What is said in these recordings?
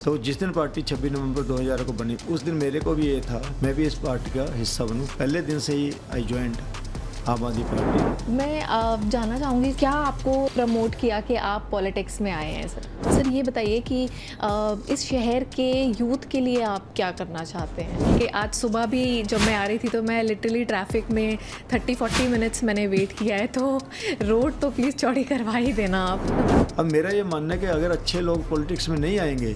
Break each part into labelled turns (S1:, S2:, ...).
S1: तो जिस दिन पार्टी 26 नवंबर 2000 को बनी उस दिन मेरे को भी ये था मैं भी इस पार्टी का हिस्सा बनूं। पहले दिन से ही आई ज्वाइंट आम आदमी पार्टी।
S2: मैं जानना चाहूँगी क्या आपको प्रमोट किया कि आप पॉलिटिक्स में आए हैं सर ये बताइए कि इस शहर के यूथ के लिए आप क्या करना चाहते हैं कि आज सुबह भी जब मैं आ रही थी तो मैं लिटरली ट्रैफिक में 30-40 मिनट्स मैंने वेट किया है, तो रोड तो प्लीज़ चौड़ी करवा ही देना आप।
S1: अब मेरा ये मानना है कि अगर अच्छे लोग पॉलिटिक्स में नहीं आएंगे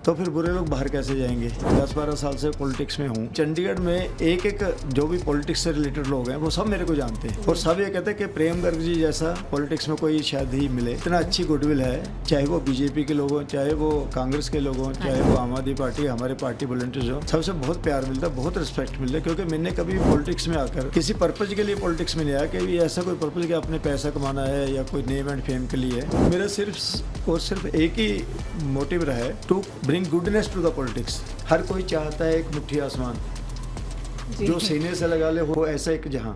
S1: तो फिर बुरे लोग बाहर कैसे जाएंगे। 10-12 साल से पॉलिटिक्स में हूँ। चंडीगढ़ में एक एक जो भी पॉलिटिक्स से रिलेटेड लोग हैं वो सब मेरे को जानते हैं और सब ये कहते हैं कि प्रेम गर्ग जी जैसा पॉलिटिक्स में कोई शायद ही मिले। इतना अच्छी गुडविल है, चाहे वो बीजेपी के लोग हों, चाहे वो कांग्रेस के लोग हों, चाहे वो आम आदमी पार्टी, हमारे पार्टी वॉलंटियर्स हो, सबसे बहुत प्यार मिलता है, बहुत रिस्पेक्ट मिलता है। क्योंकि मैंने कभी पॉलिटिक्स में आकर किसी पर्पज के लिए पॉलिटिक्स में नहीं आया कि ऐसा कोई पर्पज कि अपने पैसा कमाना है या कोई नेम एंड फेम के लिए। मेरा सिर्फ और सिर्फ एक ही मोटिव रहा है, to bring goodness to the politics. हर कोई चाहता है एक मुट्ठी आसमान जो सीने से लगा ले, हो ऐसा एक जहां।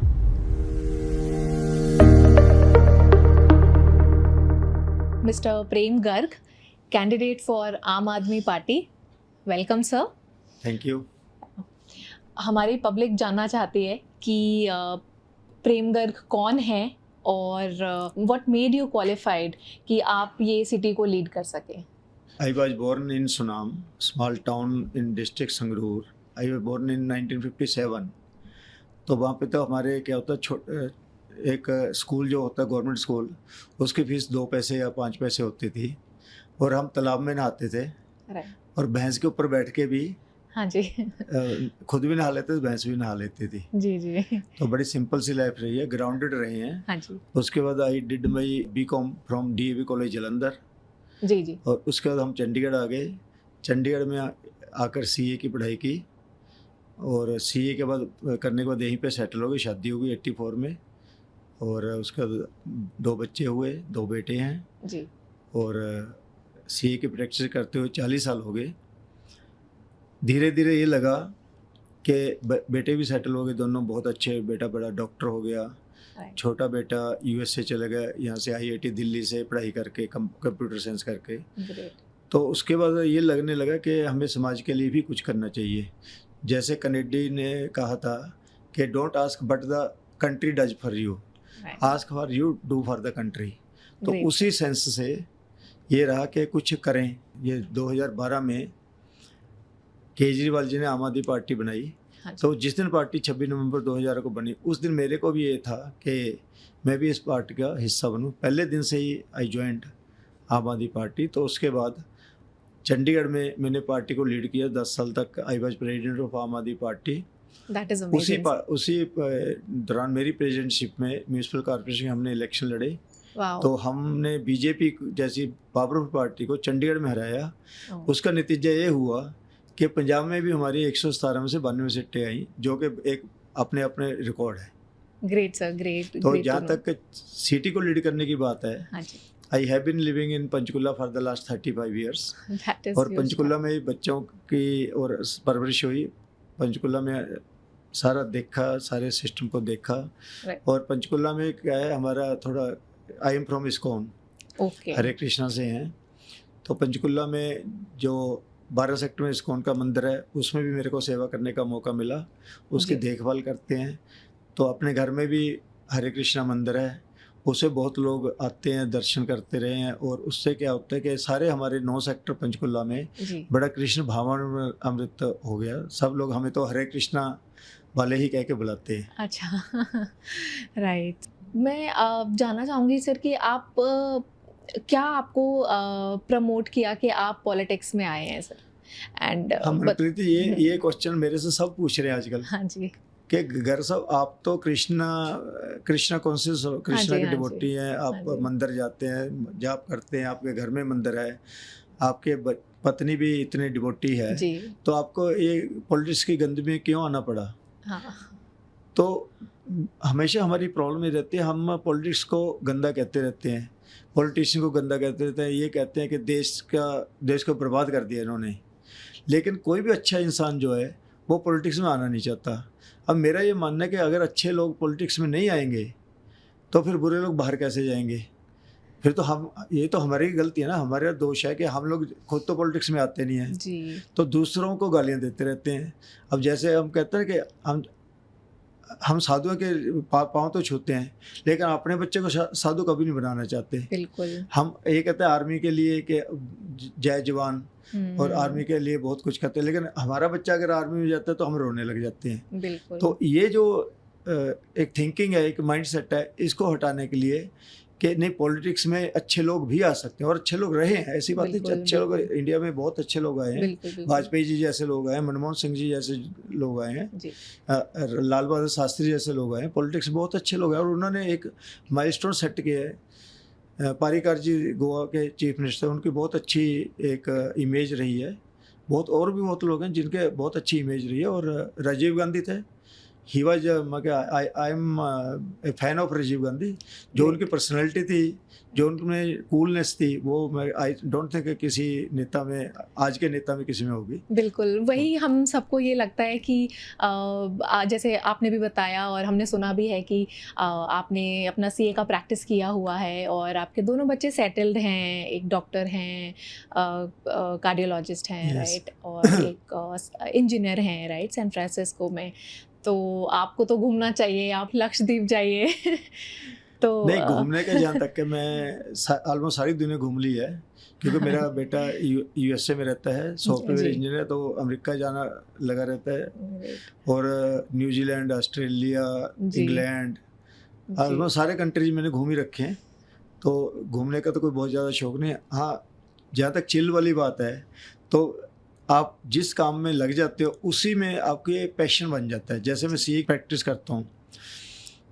S2: Mister Prem Garg, candidate for आम आदमी party, welcome sir.
S1: Thank you.
S2: हमारी पब्लिक जानना चाहती है कि प्रेम गर्ग कौन है और व्हाट मेड यू क्वालिफाइड कि आप ये सिटी को लीड कर सकें।
S1: I was born in Sunam, small town in district Sangrur. I was born in 1957. तो वहाँ पे तो हमारे क्या होता है, एक स्कूल जो होता है गवर्नमेंट स्कूल, उसकी फीस 2 पैसे या 5 पैसे होती थी और हम तालाब में नहाते थे और भैंस के ऊपर बैठ के भी
S2: हाँ जी
S1: खुद भी नहा लेते थे, भैंस भी नहा लेती थी।
S2: जी जी।
S1: तो बड़ी सिंपल सी लाइफ रही है, ग्राउंडेड रहे हैं।
S2: हाँ जी।
S1: उसके बाद I did my BCom from DAV college Jalandhar.
S2: जी जी।
S1: और उसके बाद हम चंडीगढ़ आ गए। चंडीगढ़ में आकर CA की पढ़ाई की और CA के बाद करने के बाद यहीं पे सेटल हो गई। शादी हो गई 84 में और उसके बाद 2 बच्चे हुए, 2 बेटे हैं
S2: जी।
S1: और CA की प्रैक्टिस करते हुए 40 साल हो गए। धीरे धीरे ये लगा कि बेटे भी सेटल हो गए, दोनों बहुत अच्छे। बेटा बड़ा डॉक्टर हो गया, छोटा बेटा USA चला गया, यहाँ से IIT दिल्ली से पढ़ाई करके कंप्यूटर साइंस करके। तो उसके बाद ये लगने लगा कि हमें समाज के लिए भी कुछ करना चाहिए। जैसे कनेडी ने कहा था कि don't ask but the country does for you, ask for you do for the country. तो उसी सेंस से ये रहा कि कुछ करें। ये 2012 में केजरीवाल जी ने आम आदमी पार्टी बनाई। तो जिस दिन पार्टी 26 नवंबर 2000 को बनी उस दिन मेरे को भी ये था कि मैं भी इस पार्टी का हिस्सा बनूं। पहले दिन से ही आई ज्वाइंट आम आदमी पार्टी। तो उसके बाद चंडीगढ़ में मैंने पार्टी को लीड किया 10 साल तक। आई वाज प्रेसिडेंट ऑफ आम आदमी पार्टी। उसी दौरान मेरी प्रेसिडेंटशिप में म्यूनसिपल कॉर्पोरेशन के हमने इलेक्शन लड़े। तो हमने बीजेपी जैसी पावरफुल पार्टी को चंडीगढ़ में हराया। उसका नतीजा ये हुआ कि पंजाब में भी हमारी 117 में से 92 सीटें आई, जो कि एक अपने अपने रिकॉर्ड है।
S2: Great sir, great.
S1: तो जहाँ तक सिटी को लीड करने की बात है, I have been living in Panchkula for the last 35 years. और पंचकुला में बच्चों की और परवरिश हुई। पंचकुला में सारा देखा, सारे सिस्टम को देखा। और पंचकुला में क्या है, हमारा थोड़ा आई एम फ्रॉम इस्कॉन, हरे कृष्णा से हैं। तो पंचकुला में जो 12 सेक्टर में इस्कॉन का मंदिर है, उसमें भी मेरे को सेवा करने का मौका मिला। उसकी देखभाल करते हैं। तो अपने घर में भी हरे कृष्णा मंदिर है, उसे बहुत लोग आते हैं, दर्शन करते रहे हैं। और उससे क्या होता है कि सारे हमारे 9 सेक्टर पंचकुला में बड़ा कृष्ण भावन अमृत हो गया। सब लोग हमें तो हरे कृष्णा वाले ही कह के बुलाते हैं।
S2: अच्छा राइट। मैं जानना चाहूँगी सर कि आप क्या आपको प्रमोट किया कि आप पॉलिटिक्स में आए हैं सर? एंड
S1: मनप्रीति, ये क्वेश्चन मेरे से सब पूछ रहे हैं आजकल।
S2: हाँ जी।
S1: कि घर सब आप तो कृष्णा कॉन्शियस हो, कृष्णा के डिवोटी हैं, आप मंदिर जाते हैं, जाप करते हैं, आपके घर में मंदिर है, आपके पत्नी भी इतने डिवोटी है, तो आपको ये पॉलिटिक्स की गंद में क्यों आना पड़ा? तो हमेशा हमारी प्रॉब्लम ये रहती है, हम पॉलिटिक्स को गंदा कहते रहते हैं, पॉलिटिशियन को गंदा कहते रहते हैं। ये कहते हैं कि देश को बर्बाद कर दिया इन्होंने। लेकिन कोई भी अच्छा इंसान जो है वो पॉलिटिक्स में आना नहीं चाहता। अब मेरा ये मानना है कि अगर अच्छे लोग पॉलिटिक्स में नहीं आएंगे तो फिर बुरे लोग बाहर कैसे जाएंगे। फिर तो हम, ये तो हमारी गलती है ना, हमारा दोष है कि हम लोग खुद तो पॉलिटिक्स में आते नहीं हैं,
S2: जी,
S1: तो दूसरों को गालियां देते रहते हैं। अब जैसे हम कहते हैं कि हम साधुओं के पाँव तो छूते हैं, लेकिन अपने बच्चे को साधु कभी नहीं बनाना चाहते।
S2: बिल्कुल।
S1: हम ये कहते हैं आर्मी के लिए कि जय जवान, और आर्मी के लिए बहुत कुछ करते हैं, लेकिन हमारा बच्चा अगर आर्मी में जाता है तो हम रोने लग जाते हैं।
S2: बिल्कुल।
S1: तो ये जो एक थिंकिंग है, एक माइंड सेट है, इसको हटाने के लिए कि नहीं, पॉलिटिक्स में अच्छे लोग भी आ सकते हैं, और अच्छे लोग रहे हैं, ऐसी बात नहीं,
S2: बिल्कुल,
S1: अच्छे लोग
S2: बिल्कुल।
S1: इंडिया में बहुत अच्छे लोग आए हैं।
S2: बिल्कुल, बिल्कुल।
S1: वाजपेयी जी जैसे लोग आए हैं, मनमोहन सिंह जी जैसे लोग आए हैं,
S2: जी,
S1: लाल बहादुर शास्त्री जैसे लोग आए हैं, पॉलिटिक्स में बहुत अच्छे लोग हैं, और उन्होंने एक माइलस्टोन सेट किया है। पारीकर जी गोवा के चीफ मिनिस्टर, उनकी बहुत अच्छी एक इमेज रही है। बहुत और भी बहुत लोग हैं जिनके बहुत अच्छी इमेज रही है, और राजीव गांधी थे, he was, I am a fan of Rajiv Gandhi. जो
S2: ग्रेट।
S1: उनकी पर्सनैलिटी थी, जो उनमें कूलनेस थी, वो मैं आई डोंट थिंक किसी नेता में, आज के नेता में किसी में होगी।
S2: बिल्कुल, वही हम सबको ये लगता है कि जैसे आपने भी बताया और हमने सुना भी है कि आपने अपना सीए का प्रैक्टिस किया हुआ है और आपके दोनों बच्चे सेटल्ड हैं, एक डॉक्टर हैं, कार्डियोलॉजिस्ट हैं,
S1: Yes.
S2: राइट, और एक इंजीनियर हैं, राइट, सैन फ्रांसिस्को में। तो आपको तो घूमना चाहिए, आप लक्षद्वीप जाइए। तो
S1: नहीं, घूमने के जहाँ तक कि मैं ऑलमोस्ट सारी दुनिया घूम ली है, क्योंकि मेरा बेटा यूएसए में रहता है, सॉफ्टवेयर
S2: जी।
S1: इंजीनियर, तो अमेरिका जाना लगा रहता है,
S2: ग्रेट।
S1: और न्यूजीलैंड, ऑस्ट्रेलिया,
S2: जी,
S1: इंग्लैंड,
S2: जी,
S1: ऑलमोस्ट सारे कंट्रीज मैंने घूम ही रखे हैं। तो घूमने का तो कोई बहुत ज़्यादा शौक नहीं है। हाँ, जहाँ तक चिल वाली बात है, तो आप जिस काम में लग जाते हो उसी में आपके पैशन बन जाता है। जैसे मैं सीए प्रैक्टिस करता हूँ,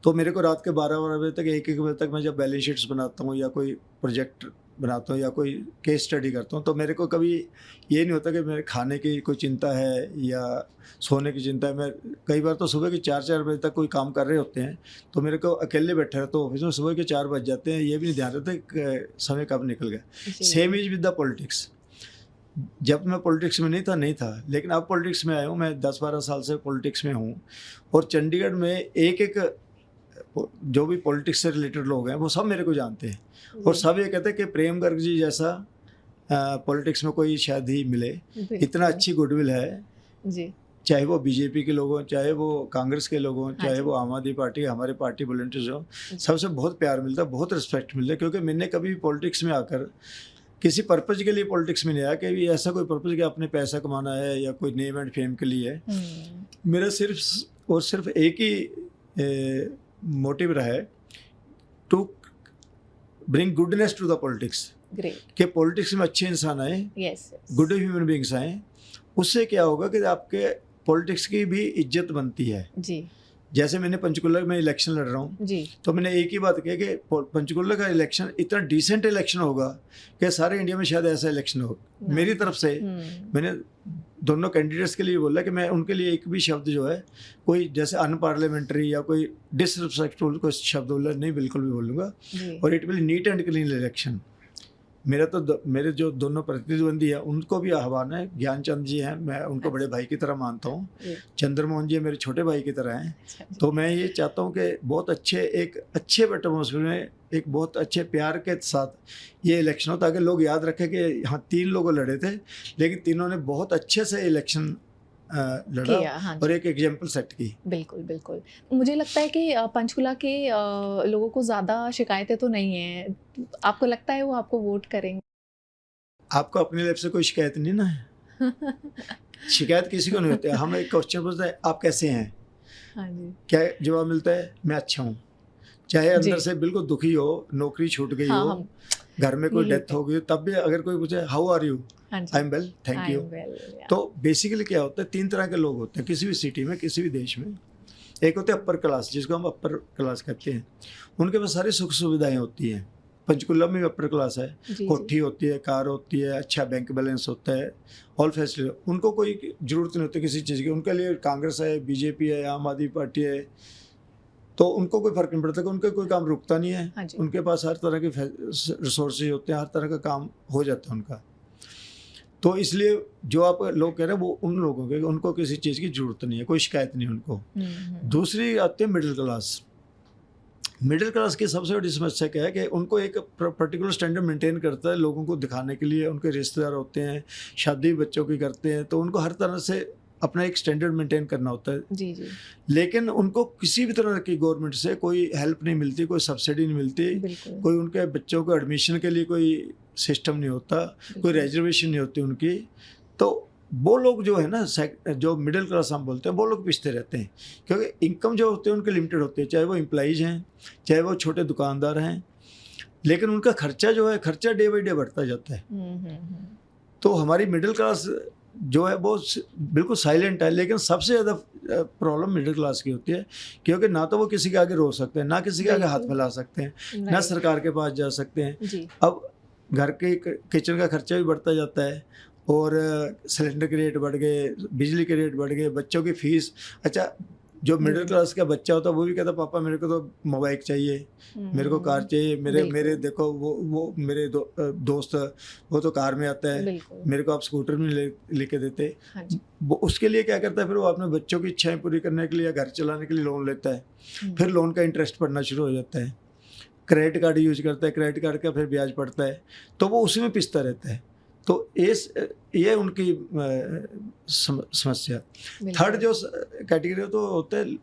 S1: तो मेरे को रात के 12-12 बजे तक, 1-1 बजे तक मैं जब बैलेंस शीट्स बनाता हूँ या कोई प्रोजेक्ट बनाता हूँ या कोई केस स्टडी करता हूँ, तो मेरे को कभी ये नहीं होता कि मेरे खाने की कोई चिंता है या सोने की चिंता है। मैं कई बार तो सुबह के 4-4 बजे तक कोई काम कर रहे होते हैं, तो मेरे को अकेले बैठे रहते तो ऑफिस में, सुबह के 4 बज जाते हैं, ये भी नहीं ध्यान रहता कि समय कब निकल गया।
S2: जी,
S1: same is with the politics. जब मैं पॉलिटिक्स में नहीं था, लेकिन अब पॉलिटिक्स में आया हूँ, मैं 10-12 साल से पॉलिटिक्स में हूँ, और चंडीगढ़ में एक जो भी पॉलिटिक्स से रिलेटेड लोग हैं वो सब मेरे को जानते हैं, और
S2: जी,
S1: सब ये कहते हैं कि प्रेम गर्ग जी जैसा पॉलिटिक्स में कोई शायद ही मिले। इतना
S2: बिल्कुल।
S1: अच्छी गुडविल है,
S2: जी,
S1: चाहे वो बीजेपी के लोग हों, चाहे वो कांग्रेस के लोग हों,
S2: हाँ
S1: चाहे
S2: जी।
S1: वो आम आदमी पार्टी, हमारे पार्टी वॉलंटियर्स हों,
S2: जी,
S1: सबसे बहुत प्यार मिलता है, बहुत रिस्पेक्ट मिलता है। क्योंकि मैंने कभी पॉलिटिक्स में आकर किसी पर्पज़ के लिए पॉलिटिक्स में नहीं आया कि भी ऐसा कोई पर्पज़ कि अपने पैसा कमाना है या कोई नेम एंड फेम के लिए है। मेरा सिर्फ और सिर्फ एक ही मोटिव रहा है, to bring goodness to the politics,
S2: great,
S1: कि पॉलिटिक्स में अच्छे इंसान आए,
S2: यस,
S1: गुड ह्यूमन बींग्स आए। उससे क्या होगा कि आपके पॉलिटिक्स की भी इज्जत बनती है।
S2: जी,
S1: जैसे मैंने पंचकुला में इलेक्शन लड़ रहा हूँ,
S2: जी,
S1: तो मैंने एक ही बात कही कि पंचकुला का इलेक्शन इतना डिसेंट इलेक्शन होगा कि सारे इंडिया में शायद ऐसा इलेक्शन हो।
S2: ना।
S1: मेरी तरफ से मैंने दोनों कैंडिडेट्स के लिए बोला कि मैं उनके लिए एक भी शब्द जो है, कोई जैसे अनपार्लियामेंट्री या कोई डिसरिस्पेक्टफुल कोई शब्द बोला नहीं, बिल्कुल भी बोलूँगा।
S2: जी,
S1: और it will neat and clean election. मेरा तो मेरे जो दोनों प्रतिद्वंदी हैं उनको भी आह्वान है। ज्ञानचंद जी हैं, मैं उनको बड़े भाई की तरह मानता हूँ।
S2: जी,
S1: चंद्रमोहन जी मेरे छोटे भाई की तरह हैं।
S2: अच्छा, जी,
S1: तो मैं ये चाहता हूँ कि बहुत अच्छे, एक अच्छे एटमॉस्फेयर में, एक बहुत अच्छे प्यार के साथ ये इलेक्शन हो, ताकि लोग याद रखें कि यहाँ 3 लोग लड़े थे, लेकिन तीनों ने बहुत अच्छे से इलेक्शन लड़ा
S2: किया, हाँ
S1: और
S2: जी,
S1: एक एग्जाम्पल सेट की।
S2: बिल्कुल, बिल्कुल। मुझे लगता है कि पंचकुला के लोगों को ज़्यादा शिकायतें तो नहीं हैं। आपको लगता है वो आपको वोट करेंगे?
S1: आपको अपनी लाइफ से कोई शिकायत नहीं ना है? शिकायत किसी को नहीं होती है। हम एक क्वेश्चन पूछते हैं, आप कैसे हैं?
S2: हाँ जी,
S1: क्या जवाब मिलता है? मैं अच्छा हूँ। चाहे अंदर
S2: जी,
S1: से बिल्कुल दुखी हो, नौकरी छूट गई
S2: हाँ,
S1: हो,
S2: हम
S1: घर में कोई
S2: यही
S1: डेथ हो गई हो, तब भी अगर कोई पूछे हाउ आर यू,
S2: हाँ
S1: आई
S2: जी,
S1: am well, thank
S2: I
S1: you.
S2: Am well, yeah,
S1: तो बेसिकली क्या होता है, 3 तरह के लोग होते हैं किसी भी सिटी में, किसी भी देश में। एक होते हैं अपर क्लास, जिसको हम अपर क्लास कहते हैं। उनके पास सारी सुख सुविधाएं होती हैं। पंचकुला में भी अपर क्लास है,
S2: जी,
S1: कोठी होती है, कार होती है, अच्छा बैंक बैलेंस होता है, ऑल फैसिलिटी। उनको कोई ज़रूरत नहीं होती किसी चीज़ की। उनके लिए कांग्रेस है, बीजेपी है, आम आदमी पार्टी है, तो उनको कोई फ़र्क नहीं पड़ता कि उनका कोई काम रुकता नहीं है।
S2: हाँ जी,
S1: उनके पास हर तरह के रिसोर्सेज होते हैं, हर तरह का काम हो जाता है उनका। तो इसलिए जो आप लोग कह रहे हैं वो उन लोगों के, उनको किसी चीज़ की ज़रूरत नहीं है, कोई शिकायत नहीं उनको। दूसरी आती है मिडिल क्लास। मिडिल क्लास की सबसे बड़ी समस्या क्या है कि उनको एक पर्टिकुलर स्टैंडर्ड मेंटेन करता है लोगों को दिखाने के लिए। उनके रिश्तेदार होते हैं, शादी बच्चों की करते हैं, तो उनको हर तरह से अपना एक स्टैंडर्ड मेंटेन करना होता है।
S2: जी जी
S1: लेकिन उनको किसी भी तरह की गवर्नमेंट से कोई हेल्प नहीं मिलती, कोई सब्सिडी नहीं मिलती,
S2: बिल्कुल
S1: कोई उनके बच्चों को एडमिशन के लिए कोई सिस्टम नहीं होता, कोई
S2: बिल्कुल।
S1: रिजर्वेशन नहीं होती उनकी। तो वो लोग जो है ना, जो मिडिल क्लास हम बोलते हैं, वो लोग पिछते रहते हैं, क्योंकि इनकम जो होते हैं उनके लिमिटेड होते हैं, चाहे वो एम्प्लॉइज हैं, चाहे वो छोटे दुकानदार हैं। लेकिन उनका खर्चा जो है, खर्चा डे बाई डे बढ़ता जाता है। तो हमारी मिडिल क्लास जो है वो बिल्कुल साइलेंट है, लेकिन सबसे ज़्यादा प्रॉब्लम मिडिल क्लास की होती है, क्योंकि ना तो वो किसी के आगे रो सकते हैं, ना किसी के आगे हाथ
S2: बिल्कुल।
S1: फैला सकते हैं, ना
S2: राइट
S1: सरकार के पास जा सकते हैं।
S2: जी
S1: अब घर के किचन का खर्चा भी बढ़ता जाता है, और सिलेंडर के रेट बढ़ गए, बिजली के रेट बढ़ गए, बच्चों की फीस। अच्छा, जो मिडिल क्लास का बच्चा होता है वो भी कहता है पापा मेरे को तो मोबाइल चाहिए, मेरे को कार चाहिए, मेरे
S2: बिल्कुल।
S1: मेरे देखो वो मेरे दोस्त वो तो कार में आता है,
S2: बिल्कुल
S1: मेरे को आप स्कूटर में लेके देते।
S2: हाँ जी
S1: वो उसके लिए क्या करता है, फिर वो अपने बच्चों की इच्छाएं पूरी करने के लिए या घर चलाने के लिए लोन लेता है। फिर लोन का इंटरेस्ट पड़ना शुरू हो जाता है, क्रेडिट कार्ड यूज करता है, क्रेडिट कार्ड का फिर ब्याज पड़ता है, तो वो उसी में पिसता रहता है। तो ये उनकी समस्या। थर्ड
S2: बिल्कुल
S1: जो कैटेगरी तो होता है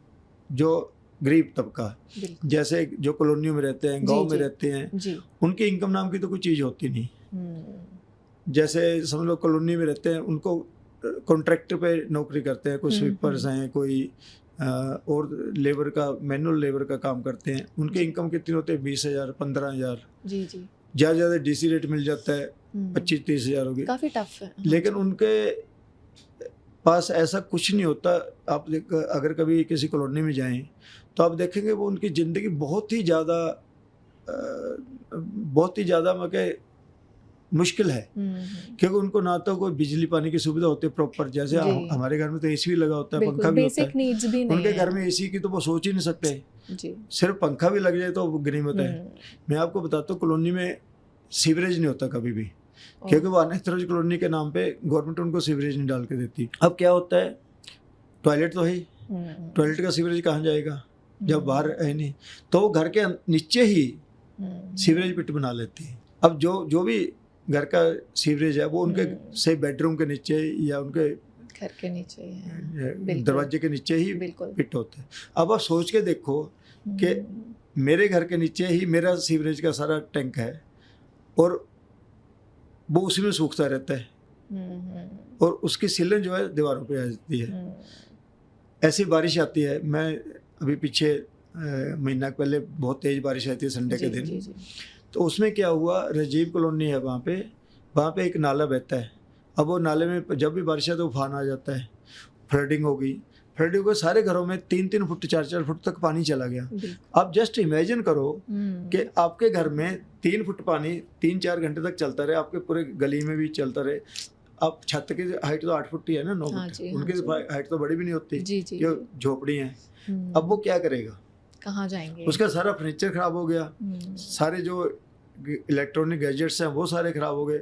S1: जो गरीब तबका,
S2: बिल्कुल
S1: जैसे जो कॉलोनियों में रहते हैं,
S2: जी,
S1: गांव में
S2: जी।
S1: रहते हैं,
S2: जी
S1: उनकी इनकम नाम की तो कोई चीज़ होती नहीं।
S2: हम्म,
S1: जैसे समझ लो कॉलोनी में रहते हैं, उनको कॉन्ट्रैक्टर पे नौकरी करते हैं, कोई स्वीपर्स हैं, कोई और लेबर का, मैनुअल लेबर का काम करते हैं। उनकी इनकम कितनी होती है, 20,000 15,000,
S2: जी जी
S1: ज़्यादा ज़्यादा डीसी रेट मिल जाता है,
S2: हम्म,
S1: 25-30,000 होगी।
S2: काफी टफ है हाँ
S1: लेकिन
S2: जी।
S1: उनके पास ऐसा कुछ नहीं होता। आप अगर कभी किसी कॉलोनी में जाएं तो आप देखेंगे वो उनकी ज़िंदगी बहुत ही ज़्यादा मतलब मुश्किल है, क्योंकि उनको ना तो कोई बिजली पानी की सुविधा होती है प्रॉपर। जैसे
S2: जी।
S1: हमारे घर में तो एसी भी लगा होता है,
S2: बिल्कुल
S1: पंखा भी होता
S2: बेसिक
S1: है,
S2: नीड्स भी नहीं
S1: उनके
S2: है
S1: घर में एसी की तो वो सोच ही नहीं सकते।
S2: जी
S1: सिर्फ पंखा भी लग जाए तो वो गनीमत है। मैं आपको बताता हूँ, कॉलोनी में सीवरेज नहीं होता कभी भी, क्योंकि वो अनएथराइज्ड कॉलोनी के नाम पे गवर्नमेंट उनको सीवरेज नहीं डाल के देती। अब क्या होता है, टॉयलेट तो है ही, टॉयलेट का सीवरेज कहाँ जाएगा जब बाहर है नहीं, तो वो घर के नीचे ही सीवरेज पिट बना लेती है। अब जो भी घर का सीवरेज है वो उनके से बेडरूम के नीचे या उनके
S2: घर के नीचे ही है बिल्कुल।
S1: दरवाजे के नीचे ही
S2: बिल्कुल
S1: पिट होते हैं। अब आप सोच के देखो कि मेरे घर के नीचे ही मेरा सीवरेज का सारा टैंक है, और वो उसी में सूखता रहता है, और उसकी सिलन जो है दीवारों पे आ जाती है। ऐसी बारिश आती है, मैं अभी पीछे महीना पहले बहुत तेज़ बारिश आई थी संडे के दिन।
S2: जी, जी।
S1: तो उसमें क्या हुआ, राजीव कॉलोनी है वहाँ पे एक नाला बहता है। अब वो नाले में जब भी बारिश है तो उफान आ जाता है, फ्लडिंग हो गई। फ्लडिंग हो, सारे घरों में 3-3 फुट 4-4 फुट तक पानी चला गया। आप जस्ट इमेजिन करो कि आपके घर में 3 फुट पानी 3-4 घंटे तक चलता रहे, आपके पूरे गली में भी चलता रहे। अब छत की हाइट तो 8 फुट ही है ना, 9 फुट, उनकी हाइट तो बड़ी भी नहीं होती, क्यों झोपड़ी है। अब वो क्या करेगा,
S2: कहाँ जाएंगे,
S1: उसका सारा फर्नीचर खराब हो गया, सारे जो इलेक्ट्रॉनिक गैजेट्स हैं वो सारे खराब हो गए।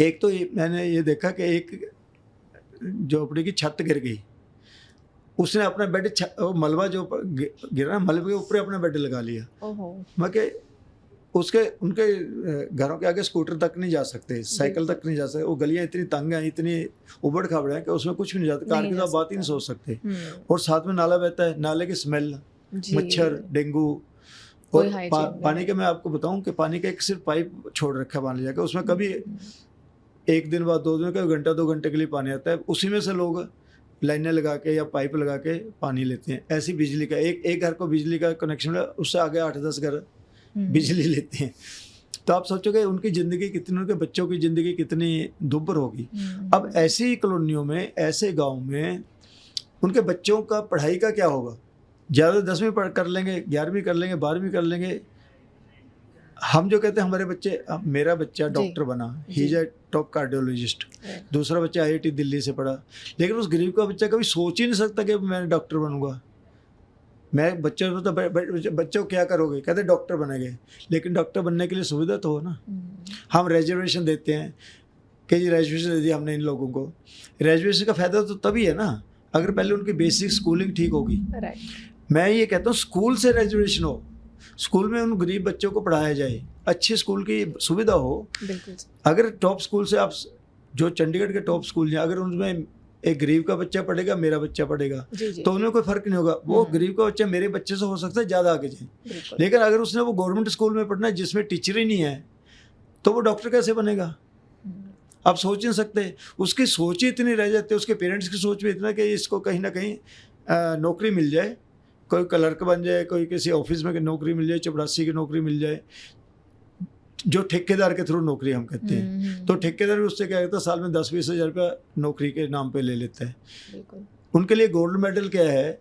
S1: एक तो मैंने ये देखा कि एक झोपड़ी की छत गिर गई, उसने अपना बेड, मलबा जो गिरा ना, मलबे के ऊपर अपना बेड लगा लिया। मैं कि उनके घरों के आगे स्कूटर तक नहीं जा सकते, साइकिल तक नहीं जा सकते, वो गलियां इतनी तंग हैं, इतनी उबड़ खाबड़ हैं कि उसमें कुछ भी नहीं जाता, कार की तो बात ही नहीं सोच सकते। और साथ में नाला बहता है, नाले की स्मेल, मच्छर, डेंगू। और पानी का मैं आपको बताऊं कि पानी का एक सिर्फ पाइप छोड़ रखा है मान लीजिए, उसमें कभी एक दिन बाद 2 दिन, कभी घंटा 2 घंटे के लिए पानी आता है, उसी में से लोग लाइनें लगा के या पाइप लगा के पानी लेते हैं। ऐसी बिजली का एक घर को बिजली का कनेक्शन है, उससे आगे 8-10 घर बिजली लेते हैं। तो आप सोचोगे उनकी ज़िंदगी कितनी, उनके बच्चों की ज़िंदगी कितनी दुर्भर होगी। अब ऐसी कॉलोनियों में, ऐसे गांव में उनके बच्चों का पढ़ाई का क्या होगा। ज़्यादा 10वीं पढ़ कर लेंगे, 11वीं कर लेंगे, 12वीं कर लेंगे। हम जो कहते हैं हमारे बच्चे, मेरा बच्चा डॉक्टर बना, he is a top cardiologist, दूसरा बच्चा IIT दिल्ली से पढ़ा, लेकिन उस गरीब का बच्चा कभी सोच ही नहीं सकता कि मैं डॉक्टर बनूंगा। मैं बच्चों को तो बच्चों क्या करोगे, कहते डॉक्टर बनेंगे, लेकिन डॉक्टर बनने के लिए सुविधा तो हो ना। हम रिजर्वेशन देते हैं कि जी रिजर्वेशन दे दिया हमने इन लोगों को। रिजर्वेशन का फ़ायदा तो तभी है ना अगर पहले उनकी बेसिक स्कूलिंग ठीक होगी। मैं ये कहता हूँ स्कूल से रिजर्वेशन हो, स्कूल में उन गरीब बच्चों को पढ़ाया जाए, अच्छे स्कूल की सुविधा हो।
S2: बिल्कुल।
S1: अगर टॉप स्कूल से आप जो चंडीगढ़ के टॉप स्कूल हैं, अगर उनमें एक गरीब का बच्चा पढ़ेगा, मेरा बच्चा पढ़ेगा,
S2: जी जी।
S1: तो उनमें कोई फर्क नहीं होगा। वो गरीब का बच्चा मेरे बच्चे से हो सकता है ज़्यादा आगे जाए,
S2: बिल्कुल।
S1: लेकिन अगर उसने वो गवर्नमेंट स्कूल में पढ़ना है जिसमें टीचर ही नहीं है, तो वो डॉक्टर कैसे बनेगा? आप सोच नहीं सकते। उसकी सोच ही इतनी रह जाती है, उसके पेरेंट्स की सोच भी इतना कि इसको कहीं ना कहीं नौकरी मिल जाए, कोई क्लर्क बन जाए, कोई किसी ऑफिस में नौकरी मिल जाए, चपरासी की नौकरी मिल जाए, जो ठेकेदार के थ्रू नौकरी हम कहते हैं। तो ठेकेदार भी उससे क्या कहता है, साल में 10-20 हज़ार रुपया नौकरी के नाम पे ले लेते हैं।
S2: बिल्कुल।
S1: उनके लिए गोल्ड मेडल क्या है,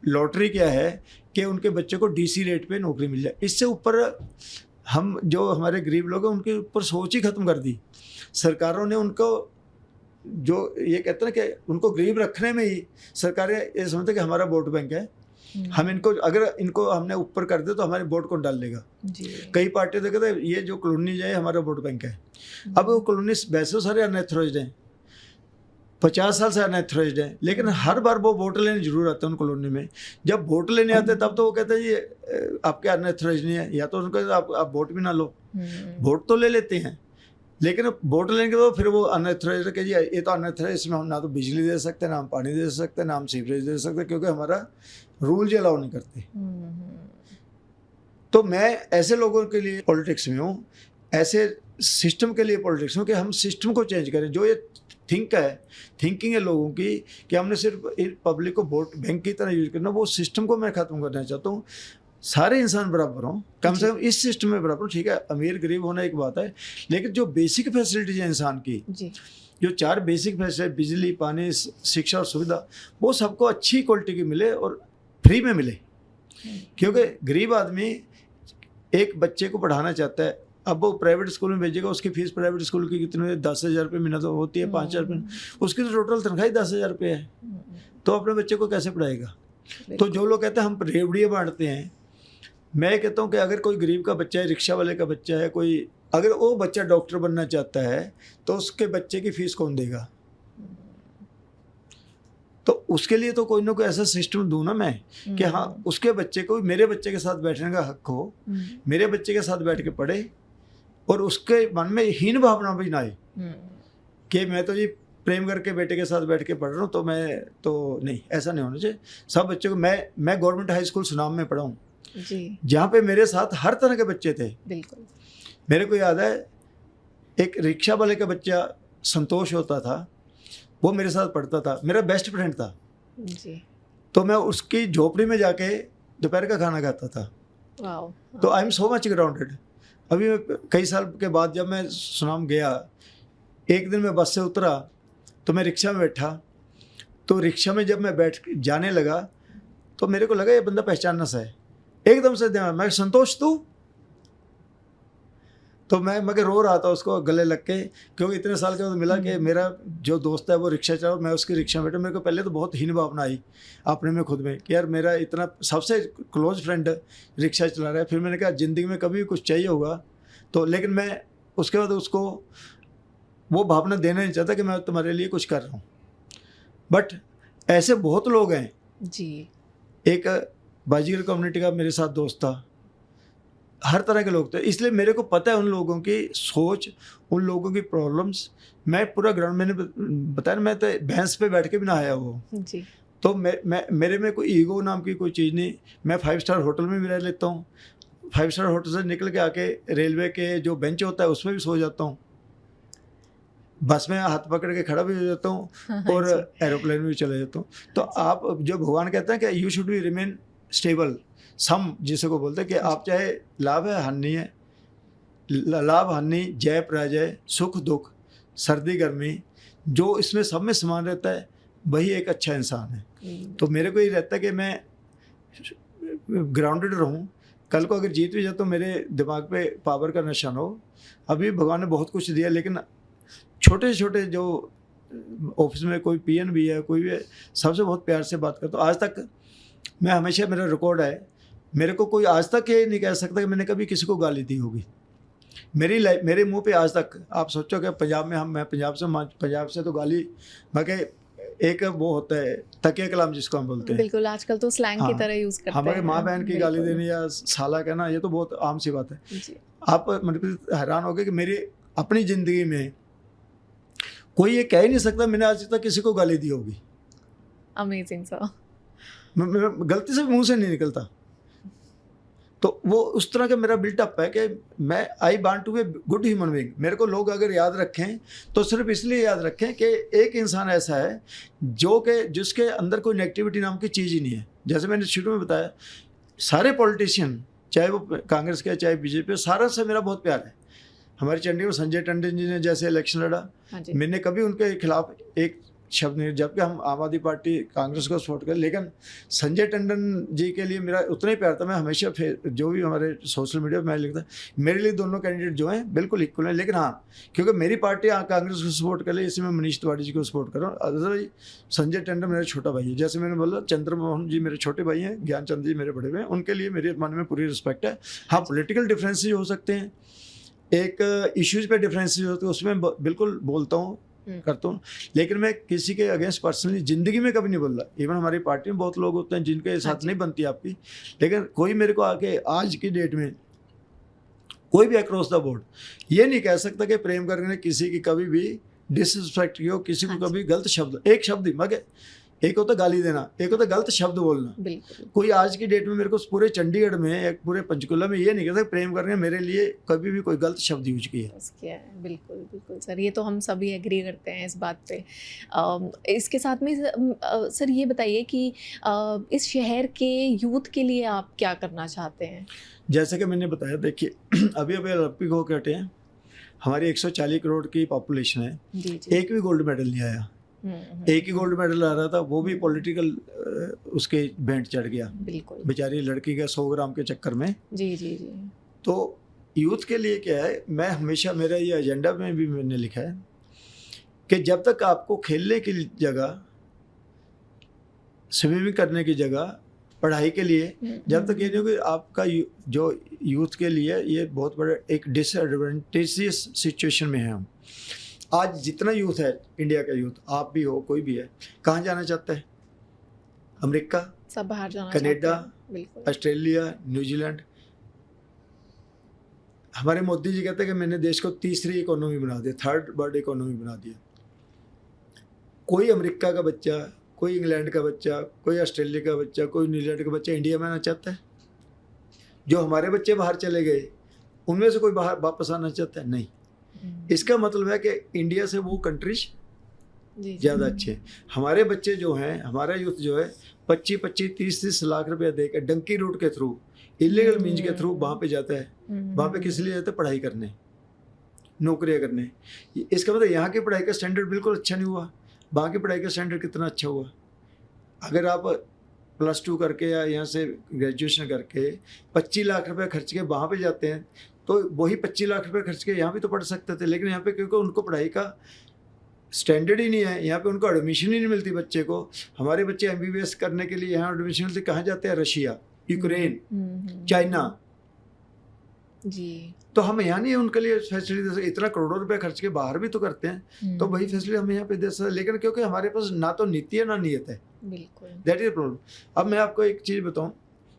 S1: लॉटरी क्या है कि उनके बच्चे को डीसी रेट पे नौकरी मिल जाए। इससे ऊपर हम जो हमारे गरीब लोग हैं उनके ऊपर सोच ही ख़त्म कर दी सरकारों ने। उनको जो ये कहते हैं कि उनको गरीब रखने में ही सरकारें ये समझते हैं कि हमारा वोट बैंक है, हम इनको अगर इनको हमने ऊपर कर दे तो हमारे वोट कौन डाल लेगा।
S2: जी।
S1: कई पार्टियां तो कहते हैं ये जो कॉलोनी है हमारा वोट बैंक है। अब वो कॉलोनी वैसे सारे अनएथोराइज्ड हैं, 50 साल से अनएथोराइज्ड हैं, लेकिन हर बार वो वोट लेने जरूर आते हैं उन कॉलोनी में। जब वोट लेने आते हैं तब तो वो कहते हैं ये आपके अनएथोराइज्ड नहीं है, या तो उनको आप वोट भी ना लो। वोट तो ले लेते हैं, लेकिन वोट लेने के बाद फिर वो अनएथोराइज्ड के जी ये तो अनएथोराइज्ड, इसमें हम ना तो बिजली दे सकते, ना हम पानी दे सकते, ना हम सीवरेज दे सकते, क्योंकि हमारा रूल जी अलाउ नहीं करते। तो मैं ऐसे लोगों के लिए पॉलिटिक्स में हूँ, ऐसे सिस्टम के लिए पॉलिटिक्स में, कि हम सिस्टम को चेंज करें। जो ये थिंकिंग है लोगों की कि हमने सिर्फ पब्लिक को वोट बैंक की तरह यूज करना, वो सिस्टम को मैं ख़त्म करना चाहता हूँ। सारे इंसान बराबर हों, कम से कम इस सिस्टम में बराबर। ठीक है, अमीर गरीब होना एक बात है, लेकिन जो बेसिक फैसिलिटीज है इंसान की
S2: जी।
S1: जो 4 बेसिक फैसिलिटी, बिजली, पानी, शिक्षा और सुविधा, वो सबको अच्छी क्वालिटी की मिले और फ्री में मिले। क्योंकि गरीब आदमी एक बच्चे को पढ़ाना चाहता है, अब वो प्राइवेट स्कूल में भेजेगा, उसकी फीस प्राइवेट स्कूल की कितनी है, 10,000 रुपये महीना तो होती है, 5,000 रुपये, उसकी तो टोटल तनख्वाही 10,000 रुपये है। तो अपने बच्चे को कैसे पढ़ाएगा? तो जो लोग कहते हैं हम रेवड़ियाँ बांटते हैं, मैं कहता हूँ कि अगर कोई गरीब का बच्चा है, रिक्शा वाले का बच्चा है, कोई अगर वो बच्चा डॉक्टर बनना चाहता है तो उसके बच्चे की फीस कौन देगा? तो उसके लिए तो कोई ना कोई ऐसा सिस्टम दूँ ना मैं कि हाँ उसके बच्चे को मेरे बच्चे के साथ बैठने का हक हो, मेरे बच्चे के साथ बैठ के पढ़े, और उसके मन में हीन भावना भी ना आए कि मैं तो जी प्रेम करके बेटे के साथ बैठ के पढ़ रहा हूँ, तो मैं तो नहीं, ऐसा नहीं होना चाहिए। सब बच्चों को मैं गवर्नमेंट हाई स्कूल सुनाम में पढ़ा हूँ, जहाँ पे मेरे साथ हर तरह के बच्चे थे।
S2: बिल्कुल।
S1: मेरे को याद है एक रिक्शा वाले का बच्चा संतोष होता था, वो मेरे साथ पढ़ता था, मेरा बेस्ट फ्रेंड था
S2: जी।
S1: तो मैं उसकी झोपड़ी में जाके दोपहर का खाना खाता था।
S2: वाओ।
S1: तो I am so much grounded. अभी कई साल के बाद जब मैं सुनाम गया, एक दिन मैं बस से उतरा तो मैं रिक्शा में बैठा, तो रिक्शा में जब मैं बैठ जाने लगा तो मेरे को लगा ये बंदा पहचानना सा है। एकदम से मैं संतोष तू, तो मैं मगर रो रहा था उसको गले लग के, क्योंकि इतने साल के बाद मिला कि मेरा जो दोस्त है वो रिक्शा चला, मैं उसकी रिक्शा में बैठा। मेरे को पहले तो बहुत हीन भावना आई अपने में खुद में कि यार मेरा इतना सबसे क्लोज फ्रेंड रिक्शा चला रहा है। फिर मैंने कहा ज़िंदगी में कभी कुछ चाहिए होगा तो, लेकिन मैं उसके बाद उसको वो भावना देना नहीं चाहता कि मैं तुम्हारे लिए कुछ कर रहा हूँ। बट ऐसे बहुत लोग हैं
S2: जी।
S1: एक बाजीगर कम्युनिटी का मेरे साथ दोस्त था, हर तरह के लोग थे, इसलिए मेरे को पता है उन लोगों की सोच, उन लोगों की प्रॉब्लम्स। मैं पूरा ग्राउंड, मैंने बताया मैं तो भैंस पे बैठ के भी ना आया वो
S2: जी।
S1: तो मेरे में कोई ईगो नाम की कोई चीज़ नहीं। मैं 5 स्टार होटल में भी रह लेता हूँ, 5 स्टार होटल से निकल के आके रेलवे के जो बेंच होता है उसमें भी सो जाता हूँ, बस में हाथ पकड़ के खड़ा भी हो जाता हूँ, और एरोप्लेन में भी चले जाता हूँ। तो आप जो भगवान कहते हैं कि you should be remain stable, सम जिसे को बोलते हैं कि आप चाहे लाभ है हानि है, लाभ हानि, जय पराजय, सुख दुख, सर्दी गर्मी, जो इसमें सब में समान रहता है वही एक अच्छा इंसान है। तो मेरे को ये रहता है कि मैं ग्राउंडेड रहूं, कल को अगर जीत भी जाए तो मेरे दिमाग पे पावर का नशा न हो। अभी भगवान ने बहुत कुछ दिया, लेकिन छोटे छोटे जो ऑफिस में कोई पीएन भी है, कोई भी है, सबसे बहुत प्यार से बात करता हूँ। आज तक मैं हमेशा, मेरा रिकॉर्ड है, मेरे को कोई आज तक ये नहीं कह सकता कि मैंने कभी किसी को गाली दी होगी मेरी लाइफ, मेरे मुंह पे आज तक। आप सोचो कि पंजाब में मैं पंजाब से तो गाली, बाकी एक वो होता है तकिया कलाम जिसको हम बोलते हैं।
S2: बिल्कुल, आजकल तो स्लैंग की
S1: हाँ,
S2: तरह यूज करते हैं।
S1: हमारे माँ बहन की गाली
S2: बिल्कुल।
S1: देनी या साला कहना ये तो बहुत आम सी बात है।
S2: जी।
S1: आप मतलब हैरान हो गए कि मेरी अपनी ज़िंदगी में कोई ये कह ही नहीं सकता मैंने आज तक किसी को गाली दी होगी।
S2: Amazing sir.
S1: गलती से मुंह से नहीं निकलता। तो वो उस तरह का मेरा बिल्टअप है कि मैं I want to be good human being. मेरे को लोग अगर याद रखें तो सिर्फ इसलिए याद रखें कि एक इंसान ऐसा है जो कि जिसके अंदर कोई नेगेटिविटी नाम की चीज़ ही नहीं है। जैसे मैंने शुरू में बताया, सारे पॉलिटिशियन चाहे वो कांग्रेस के चाहे बीजेपी, सारा से मेरा बहुत प्यार है। हमारे चंडीगढ़ में संजय टंडन जी ने जैसे इलेक्शन लड़ा,
S2: हाँ जी।
S1: मैंने कभी उनके खिलाफ एक शब्द नहीं, जबकि हम आम आदमी पार्टी कांग्रेस को सपोर्ट करें, लेकिन संजय टंडन जी के लिए मेरा उतना ही प्यार था। मैं हमेशा जो भी हमारे सोशल मीडिया पर मैं लिखता, मेरे लिए दोनों कैंडिडेट जो हैं बिल्कुल इक्वल हैं। लेकिन हाँ, क्योंकि मेरी पार्टी कांग्रेस को सपोर्ट कर ली, इसलिए मैं मनीष तिवारी जी को सपोर्ट कर रहा हूँ। अदरवाइज संजय टंडन मेरा छोटा भाई है। जैसे मैंने बोला, चंद्रमोहन जी मेरे छोटे भाई हैं, ज्ञानचंद जी मेरे बड़े भाई हैं, उनके लिए मेरे मन में पूरी रिस्पेक्ट है। हाँ, पॉलिटिकल डिफरेंसेज हो सकते हैं, एक इश्यूज पे डिफरेंसेज होते हैं, उसमें बिल्कुल बोलता हूँ, करता हूँ, लेकिन मैं किसी के अगेंस्ट पर्सनली ज़िंदगी में कभी नहीं बोल रहा। इवन हमारी पार्टी में बहुत लोग होते हैं जिनके साथ नहीं बनती आपकी, लेकिन कोई मेरे को आके आज की डेट में कोई भी अक्रॉस द बोर्ड ये नहीं कह सकता कि प्रेम करने ने किसी की कभी भी डिसरिस्पेक्ट की हो, किसी को कभी गलत शब्द, एक शब्द ही मगर एक होता गाली देना, एक होता गलत शब्द बोलना।
S2: बिल्कुल।
S1: कोई आज की डेट में मेरे को पूरे चंडीगढ़ में या पूरे पंचकुला में ये नहीं कहता प्रेम करने मेरे लिए कभी भी कोई गलत शब्द यूज किया है।
S2: बिल्कुल बिल्कुल सर, ये तो हम सभी एग्री करते हैं इस बात पे। इसके साथ में सर ये बताइए कि इस शहर के यूथ के लिए आप क्या करना चाहते हैं? जैसे
S1: कि मैंने बताया, देखिए अभी ओलंपिक होकर हटे हैं, हमारी 140 करोड़ की पॉपुलेशन है, एक भी गोल्ड मेडल नहीं आया। एक ही गोल्ड मेडल आ रहा था, वो भी पॉलिटिकल उसके भेंट चढ़ गया
S2: बिल्कुल
S1: बेचारी लड़की का 100 ग्राम के चक्कर में।
S2: जी जी जी।
S1: तो यूथ के लिए क्या है, मैं हमेशा, मेरा ये एजेंडा में भी मैंने लिखा है कि जब तक आपको खेलने की जगह, स्विमिंग करने की जगह, पढ़ाई के लिए जब तक ये नहीं कि आपका जो यूथ के लिए ये बहुत बड़ा एक डिसएडवांटेजियस सिचुएशन में है हम। आज जितना यूथ है, इंडिया का यूथ, आप भी हो, कोई भी है, कहाँ जाना चाहता है? अमेरिका,
S2: सब बाहर जाना,
S1: कनाडा,
S2: बिल्कुल,
S1: ऑस्ट्रेलिया, न्यूजीलैंड। हमारे मोदी जी कहते हैं कि मैंने देश को तीसरी इकोनॉमी बना दिया, थर्ड वर्ल्ड इकोनॉमी बना दिया। कोई अमेरिका का बच्चा, कोई इंग्लैंड का बच्चा, कोई ऑस्ट्रेलिया का बच्चा, कोई न्यूजीलैंड का बच्चा इंडिया में आना चाहता है? जो हमारे बच्चे बाहर चले गए उनमें से कोई बाहर वापस आना चाहता है? नहीं। इसका मतलब है कि इंडिया से वो कंट्रीज ज़्यादा अच्छे हैं। हमारे बच्चे जो हैं, हमारा यूथ जो है 25-25, 30-30 लाख रुपया देकर डंकी रूट के थ्रू, इलीगल मीन्स के थ्रू वहाँ पे जाता है। वहाँ पे किस लिए जाता है? पढ़ाई करने, नौकरियाँ करने। इसका मतलब यहाँ की पढ़ाई का स्टैंडर्ड बिल्कुल अच्छा नहीं हुआ, वहाँ की पढ़ाई का स्टैंडर्ड कितना अच्छा हुआ। अगर आप +2 करके या यहाँ से ग्रेजुएशन करके 25 लाख रुपये खर्च के वहाँ पे जाते हैं, तो वही 25 लाख रुपये खर्च के यहाँ भी तो पढ़ सकते थे, लेकिन यहाँ पे क्योंकि उनको पढ़ाई का स्टैंडर्ड ही नहीं है, यहाँ पे उनको एडमिशन ही नहीं मिलती बच्चे को। हमारे बच्चे MBBS करने के लिए यहाँ एडमिशन मिलती, कहाँ जाते हैं? रशिया, यूक्रेन, चाइना जी। तो हम यहाँ नहीं उनके लिए फैसिलिटी दे सकते। इतना करोड़ों रुपए खर्च के बाहर भी तो करते हैं, तो वही फैसिलिटी हम यहाँ पे दे सकते, लेकिन क्योंकि हमारे पास ना तो नीति है ना नीयत है।
S2: बिल्कुल, दैट
S1: इज प्रॉब्लम। अब मैं आपको एक चीज़ बताऊँ,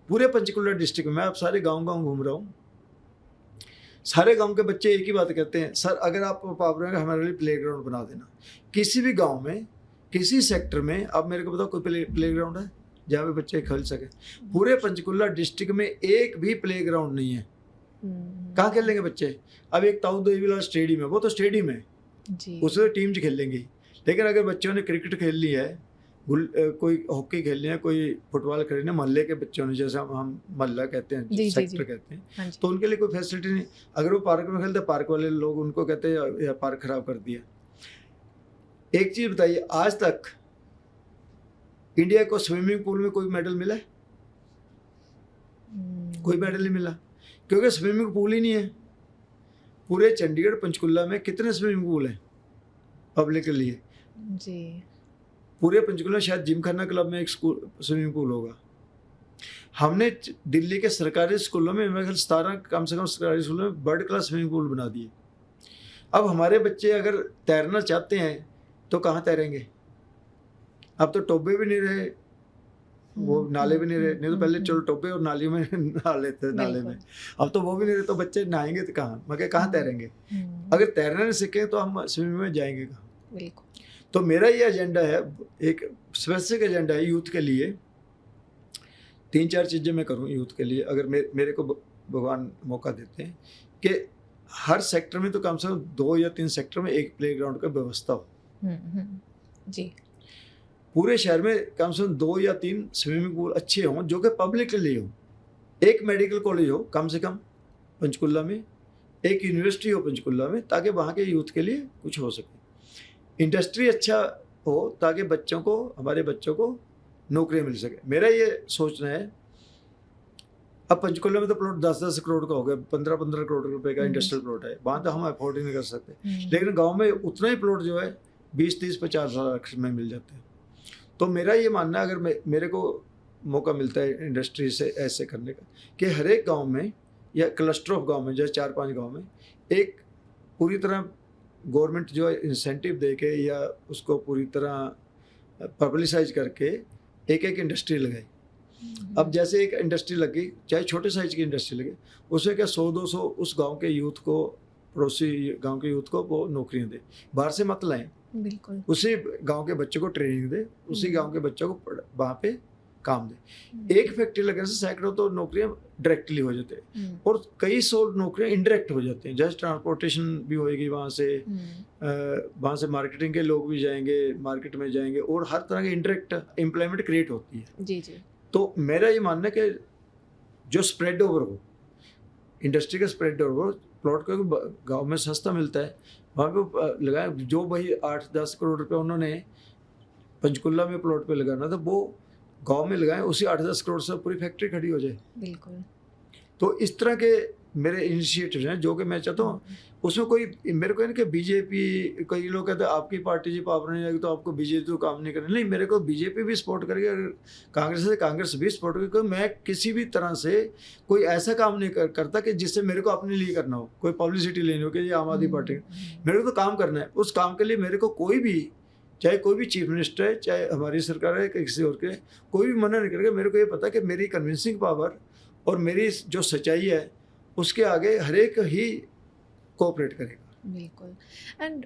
S1: पूरे पंचकुला डिस्ट्रिक्ट में मैं अब सारे गाँव घूम रहा हूँ, सारे गांव के बच्चे एक ही बात कहते हैं, सर अगर आप पावर में हमारे लिए प्लेग्राउंड बना देना। किसी भी गांव में, किसी सेक्टर में, अब मेरे को बताओ कोई प्लेग्राउंड है जहाँ पे बच्चे खेल सके? पूरे पंचकुला डिस्ट्रिक्ट में एक भी प्लेग्राउंड नहीं है। कहाँ खेलेंगे बच्चे? अब एक ताऊ देवीलाल स्टेडियम है, वो तो स्टेडियम है, उसमें टीम खेल लेंगी। लेकिन अगर बच्चों ने क्रिकेट खेलनी है, कोई हॉकी खेलनी है, कोई फुटबॉल खेलनी है, मोहल्ले के बच्चों ने, जैसे हम मोहल्ला कहते हैं, सेक्टर कहते हैं, तो उनके लिए कोई फैसिलिटी नहीं। अगर वो पार्क में खेलते, पार्क वाले लोग उनको कहते हैं यार पार्क खराब कर दिया। एक चीज़ बताइए, आज तक इंडिया को स्विमिंग पूल में कोई मेडल मिला है? कोई मेडल नहीं मिला, क्योंकि स्विमिंग पूल ही नहीं है। पूरे चंडीगढ़ पंचकुला में कितने स्विमिंग पूल हैं पब्लिक के लिए? जी, पूरे पंचकुला शायद जिमखाना क्लब में एक स्कूल स्विमिंग पूल होगा। हमने दिल्ली के सरकारी स्कूलों में, मेरे ख्याल 17 कम से कम सरकारी स्कूलों में वर्ल्ड क्लास स्विमिंग पूल बना दिए। अब हमारे बच्चे अगर तैरना चाहते हैं तो कहाँ तैरेंगे? अब तो टोबे भी नहीं रहे, वो नाले भी नहीं रहे। नहीं तो पहले चलो टोबे और नाली में नहा लेते नाले में, अब तो वो भी नहीं रहे। तो बच्चे नहाएंगे तो कहाँ, मगर कहाँ तैरेंगे? अगर तैरना नहीं सीखे तो हम स्विमिंग में जाएंगे कहाँ?
S2: बिल्कुल।
S1: तो मेरा ये एजेंडा है, एक स्पेसिफिक एजेंडा है यूथ के लिए। 3-4 चीज़ें मैं करूँ यूथ के लिए, अगर मेरे को भगवान मौका देते हैं कि हर सेक्टर में तो कम से कम 2 या 3 सेक्टर में एक प्लेग्राउंड का व्यवस्था हो।
S2: जी।
S1: पूरे शहर में कम से कम 2 या 3 स्विमिंग पूल अच्छे हों जो कि पब्लिक के लिए हो। एक मेडिकल कॉलेज हो कम से कम पंचकुला में, एक यूनिवर्सिटी हो पंचकुला में, ताकि वहाँ के यूथ के लिए कुछ हो सके। इंडस्ट्री अच्छा हो ताकि बच्चों को, हमारे बच्चों को नौकरी मिल सके। मेरा ये सोचना है, अब पंचकुला में तो प्लॉट 10-10 करोड़ का हो गया, 15-15 करोड़ रुपए का इंडस्ट्रियल प्लॉट है, वहाँ तो हम अफोर्ड ही नहीं कर सकते। लेकिन गांव में उतना ही प्लॉट जो है 20-30-50 लाख में मिल जाते हैं। तो मेरा ये मानना है, अगर मेरे को मौका मिलता है इंडस्ट्री से ऐसे करने का, कि हर एक गाँव में या क्लस्टर ऑफ गाँव में, जैसे 4-5 गाँव में एक पूरी तरह गवर्नमेंट जो है इंसेंटिव दे के या उसको पूरी तरह पब्लिसाइज करके एक इंडस्ट्री लगाई। अब जैसे एक इंडस्ट्री लगी, चाहे छोटे साइज की इंडस्ट्री लगे, उससे क्या 100-200 उस गांव के यूथ को, पड़ोसी गांव के यूथ को वो नौकरियां दे। बाहर से मत लाएं,
S2: बिल्कुल।
S1: उसी गांव के बच्चों को ट्रेनिंग दे, उसी गांव के बच्चों को वहाँ पे काम दे। एक फैक्ट्री लगने से सैकड़ों तो नौकरियां डायरेक्टली हो जाते हैं और कई 100 नौकरियां इनडायरेक्ट हो जाती हैं। जैसे ट्रांसपोर्टेशन भी होएगी वहाँ से मार्केटिंग के लोग भी जाएंगे, मार्केट में जाएंगे, और हर तरह की इनडायरेक्ट एम्प्लॉयमेंट क्रिएट होती है।
S2: जी जी।
S1: तो मेरा ये मानना है कि जो स्प्रेड ओवर हो, इंडस्ट्री का स्प्रेड ओवर, प्लॉट का गांव में सस्ता मिलता है, वहाँ पे लगाए। जो भाई 8-10 करोड़ रुपए उन्होंने पंचकुला में प्लॉट पे लगाना था, वो गांव में लगाएं, उसी 8-10 करोड़ से पूरी फैक्ट्री खड़ी हो जाए।
S2: बिल्कुल।
S1: तो इस तरह के मेरे इनिशिएटिव्स हैं जो कि मैं चाहता हूँ। उसमें कोई मेरे को है ना कि बीजेपी, कई लोग कहते हैं आपकी पार्टी जी पावर नहीं आएगी तो आपको बीजेपी तो काम नहीं करना। नहीं, मेरे को बीजेपी भी सपोर्ट करेगी और कांग्रेस भी सपोर्ट करेगी, क्योंकि मैं किसी भी तरह से कोई ऐसा काम नहीं करता कि जिससे मेरे को अपने लिए करना हो, कोई पब्लिसिटी लेनी हो कि ये आम आदमी पार्टी। मेरे को तो काम करना है, उस काम के लिए मेरे को कोई भी, चाहे कोई भी चीफ मिनिस्टर है, चाहे हमारी सरकार है, किसी और के, कोई भी मना नहीं करेगा। मेरे को ये पता है कि मेरी कन्विंसिंग पावर और मेरी जो सच्चाई है उसके आगे हर एक ही कोऑपरेट करेगा।
S2: बिल्कुल। एंड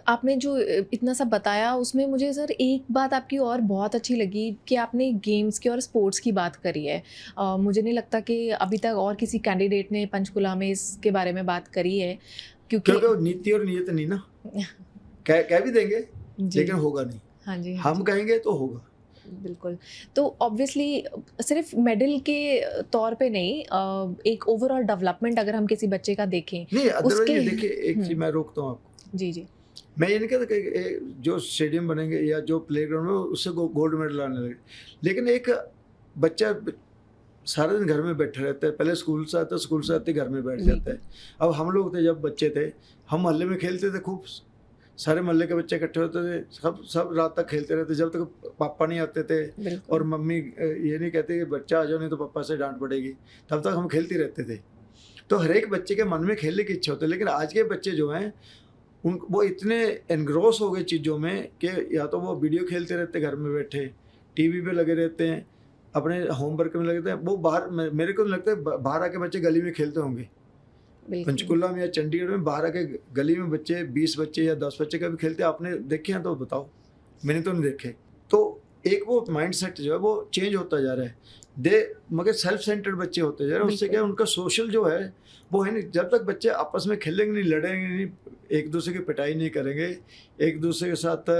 S2: आपने जो इतना सब बताया, उसमें मुझे सर एक बात आपकी और बहुत अच्छी लगी कि आपने गेम्स की और स्पोर्ट्स की बात करी है। मुझे नहीं लगता कि अभी तक और किसी कैंडिडेट ने पंचकुला में इसके बारे में बात करी है, क्योंकि
S1: वो नीति और नीयत नहीं ना, कह भी देंगे लेकिन होगा नहीं।
S2: हाँ जी,
S1: हम कहेंगे तो होगा।
S2: बिल्कुल। तो ऑब्वियसली सिर्फ मेडल के तौर पे नहीं, एक ओवरऑल डेवलपमेंट अगर हम किसी बच्चे का देखें,
S1: नहीं,
S2: उसके
S1: देखिए एक चीज मैं रोकता हूँ आपको।
S2: जी जी।
S1: मैं ये नहीं कहता कि जो स्टेडियम बनेंगे या जो प्लेग्राउंड है उससे गोल्ड मेडल आने लगे, लेकिन एक बच्चा सारा दिन घर में बैठा रहता है, पहले स्कूल से आता है, स्कूल से आते घर में बैठ जाता है। अब हम लोग थे जब बच्चे थे, हम मोहल्ले में खेलते थे, खूब सारे मोहल्ले के बच्चे इकट्ठे होते थे, सब रात तक खेलते रहते, जब तक पापा नहीं आते थे और मम्मी ये नहीं कहते कि बच्चा आ जाओ नहीं तो पापा से डांट पड़ेगी, तब तक हम खेलते रहते थे। तो हर एक बच्चे के मन में खेलने की इच्छा होती है, लेकिन आज के बच्चे जो हैं वो इतने एनग्रोस हो गए चीज़ों में कि या तो वो वीडियो खेलते रहते घर में बैठे, टीवी पे लगे रहते हैं, अपने होमवर्क में लगे रहते हैं। वो बाहर, मेरे को लगता है बाहर आके बच्चे गली में खेलते होंगे। पंचकुला में या चंडीगढ़ में बाहर आके गली में बच्चे 20 बच्चे या 10 बच्चे का भी खेलते हैं। आपने देखे हैं तो बताओ, मैंने तो नहीं देखे। तो एक वो माइंडसेट जो है वो चेंज होता जा रहा है, मगर सेल्फ सेंटर्ड बच्चे होते जा रहे हैं। उससे क्या उनका सोशल जो है वो है नहीं। जब तक बच्चे आपस में खेलेंगे नहीं, लड़ेंगे नहीं, एक दूसरे की पिटाई नहीं करेंगे, एक दूसरे के साथ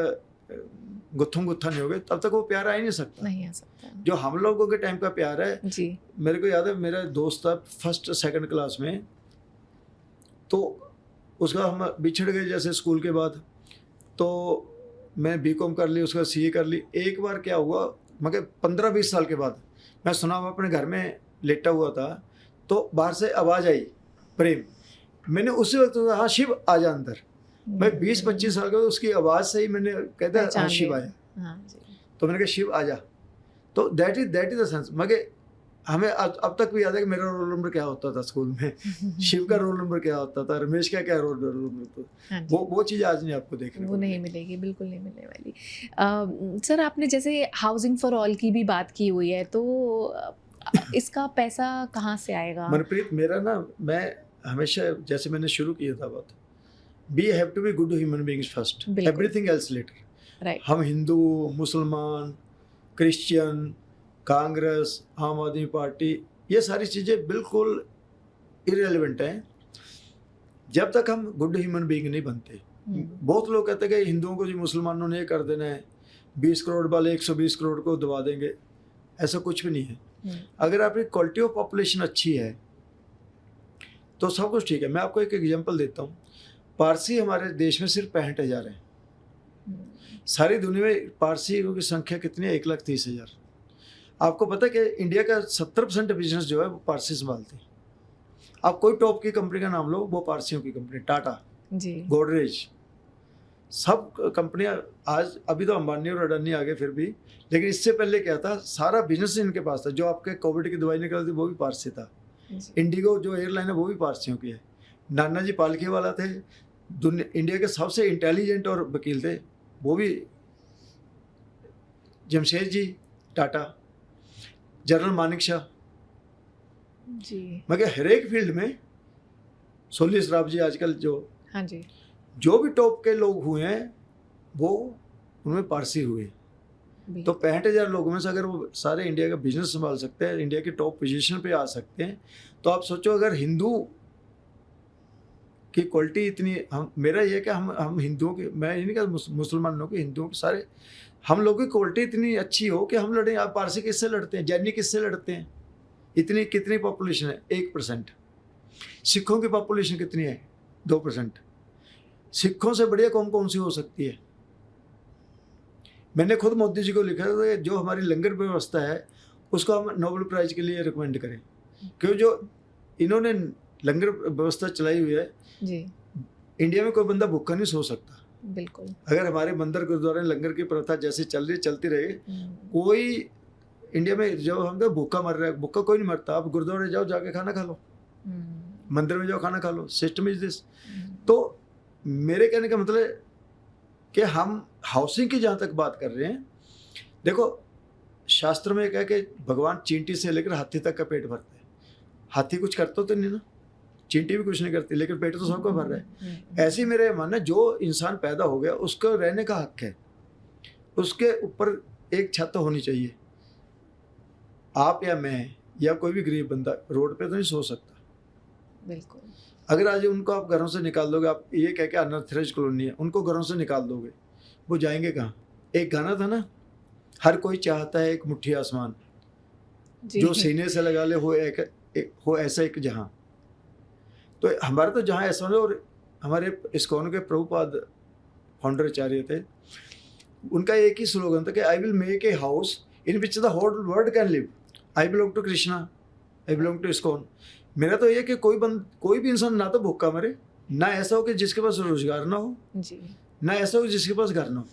S1: गुत्थम गुत्था नहीं होगे, तब तक वो प्यार आ ही नहीं सकता। जो हम लोगों के टाइम का प्यार है जी। मेरे को याद है, मेरा दोस्त था 1st-2nd क्लास में, तो उसका हम बिछड़ गए जैसे स्कूल के बाद, तो मैं बीकॉम कर ली, उसका सीए कर ली। एक बार क्या हुआ, मगर 15-20 साल के बाद मैं सुना, मैं अपने घर में लेटा हुआ था तो बाहर से आवाज़ आई प्रेम। मैंने उसी वक्त कहा हाँ शिव आ जा अंदर। मैं 20-25 साल का, उसकी आवाज़ से ही मैंने कहता शिव आया। तो मैंने कहा शिव आ जा। तो दैट इज द सेंस। मगर हमें अब तक भी याद है कि मेरा रोल नंबर क्या होता था स्कूल में, शिव का रोल नंबर क्या होता था, रमेश का क्या रोल नंबर था।
S2: हाँ जी।
S1: वो चीज़ आज नहीं आपको देखने
S2: वो
S1: को
S2: नहीं
S1: मिलेगी।
S2: मिलेगी, बिल्कुल नहीं मिलने वाली। सर आपने जैसे हाउसिंग फॉर ऑल की भी बात की हुई है, तो इसका पैसा कहाँ से आएगा?
S1: मनप्रीत, मेरा ना, मैं हमेशा, जैसे मैंने शुरू किया था बात, we have to be good human beings first,
S2: बिल्कुल।
S1: Everything else later.
S2: राइट।
S1: हम हिंदू, मुसलमान, क्रिश्चियन, कांग्रेस, आम आदमी पार्टी, ये सारी चीज़ें बिल्कुल इरेलीवेंट हैं जब तक हम गुड ह्यूमन बीइंग नहीं बनते। बहुत लोग कहते हैं कि हिंदुओं को जी मुसलमानों ने ये कर देना है, 20 करोड़ वाले 120 करोड़ को दबा देंगे। ऐसा कुछ भी नहीं है। अगर आपकी क्वालिटी ऑफ पॉपुलेशन अच्छी है तो सब कुछ ठीक है। मैं आपको एक एग्जांपल देता हूँ। पारसी हमारे देश में सिर्फ 65,000 हैं। सारी दुनिया में पारसियों की संख्या कितनी है? 1,30,000। आपको पता है कि इंडिया का 70% बिजनेस जो है वो पारसी संभालते हैं। आप कोई टॉप की कंपनी का नाम लो, वो पारसियों की कंपनी, टाटा
S2: जी।
S1: गोदरेज, सब कंपनियां आज, अभी तो अंबानी और अडानी आ गए फिर भी, लेकिन इससे पहले क्या था, सारा बिजनेस इनके पास था। जो आपके कोविड की दवाई निकल थी वो भी पारसी था। इंडिगो जो एयरलाइन है वो भी पारसियों की है। नाना जी पालकी वाला थे, इंडिया के सबसे इंटेलिजेंट और वकील थे, वो भी जमशेद जी टाटा, जनरल मानिक शाह।
S2: जी।
S1: मगर हर एक फील्ड में सोली सराफ जी आजकल
S2: हाँ जी।
S1: जो भी टॉप के लोग हुए हैं वो उनमें पारसी हुए। तो 65,000 लोगों में से अगर वो सारे इंडिया का बिजनेस संभाल सकते हैं, इंडिया की टॉप पोजीशन पे आ सकते हैं, तो आप सोचो अगर हिंदू की क्वालिटी इतनी, हम, मेरा ये है कि हम हिंदुओं की, मैं ये नहीं कहता मुसलमानों की, हिंदुओं की, सारे हम लोगों की क्वालिटी इतनी अच्छी हो कि हम लड़ें। आप पारसी किससे लड़ते हैं? जैनी किससे लड़ते हैं? इतनी कितनी पॉपुलेशन है? 1%। सिखों की पॉपुलेशन कितनी है? 2%। सिखों से बढ़िया कौन सी हो सकती है? मैंने खुद मोदी जी को लिखा था कि जो हमारी लंगर व्यवस्था है उसको हम नोबेल प्राइज के लिए रिकमेंड करें, क्योंकि जो इन्होंने लंगर व्यवस्था चलाई हुई है
S2: जी।
S1: इंडिया में कोई बंदा भूखा नहीं सो सकता।
S2: बिल्कुल।
S1: अगर हमारे मंदिर गुरुद्वारे लंगर की प्रथा जैसे चलती रहे, कोई इंडिया में जब हम तो भूखा मर रहा है, भूखा कोई नहीं मरता। आप गुरुद्वारे जाओ, जाके खाना खा लो, मंदिर में जाओ खाना खा लो, सिस्टम इज दिस। तो मेरे कहने का मतलब है कि हम हाउसिंग की जहाँ तक बात कर रहे हैं, देखो शास्त्र में क्या है कि भगवान चींटी से लेकर हाथी तक का पेट भरते हैं। हाथी कुछ करता तो नहीं ना, चींटी भी कुछ नहीं करती, लेकिन पेट तो सबका भर रहा है। ऐसे ही मेरे मानना, जो इंसान पैदा हो गया उसको रहने का हक है, उसके ऊपर एक छत होनी चाहिए। आप या मैं या कोई भी गरीब बंदा रोड पे तो नहीं सो सकता।
S2: बिल्कुल।
S1: अगर आज उनको आप घरों से निकाल दोगे, आप ये कह के अनऑथराइज कॉलोनी है, उनको घरों से निकाल दोगे, वो जाएंगे कहाँ? एक गाना था ना, हर कोई चाहता है एक मुट्ठी आसमान, जो सीने से लगा ले हो ऐसा एक जहां। तो हमारे तो जहां ऐसा हो। और हमारे इस्कॉन के प्रभुपाद फाउंडर आचार्य थे, उनका एक ही स्लोगन था कि I will make a house in which the whole world can live. I belong to Krishna, I belong to ISKCON. मेरा तो ये कि कोई भी इंसान ना तो भूखा मरे, ना ऐसा हो कि जिसके पास रोजगार ना हो जी, ना ऐसा हो जिसके पास घर ना हो।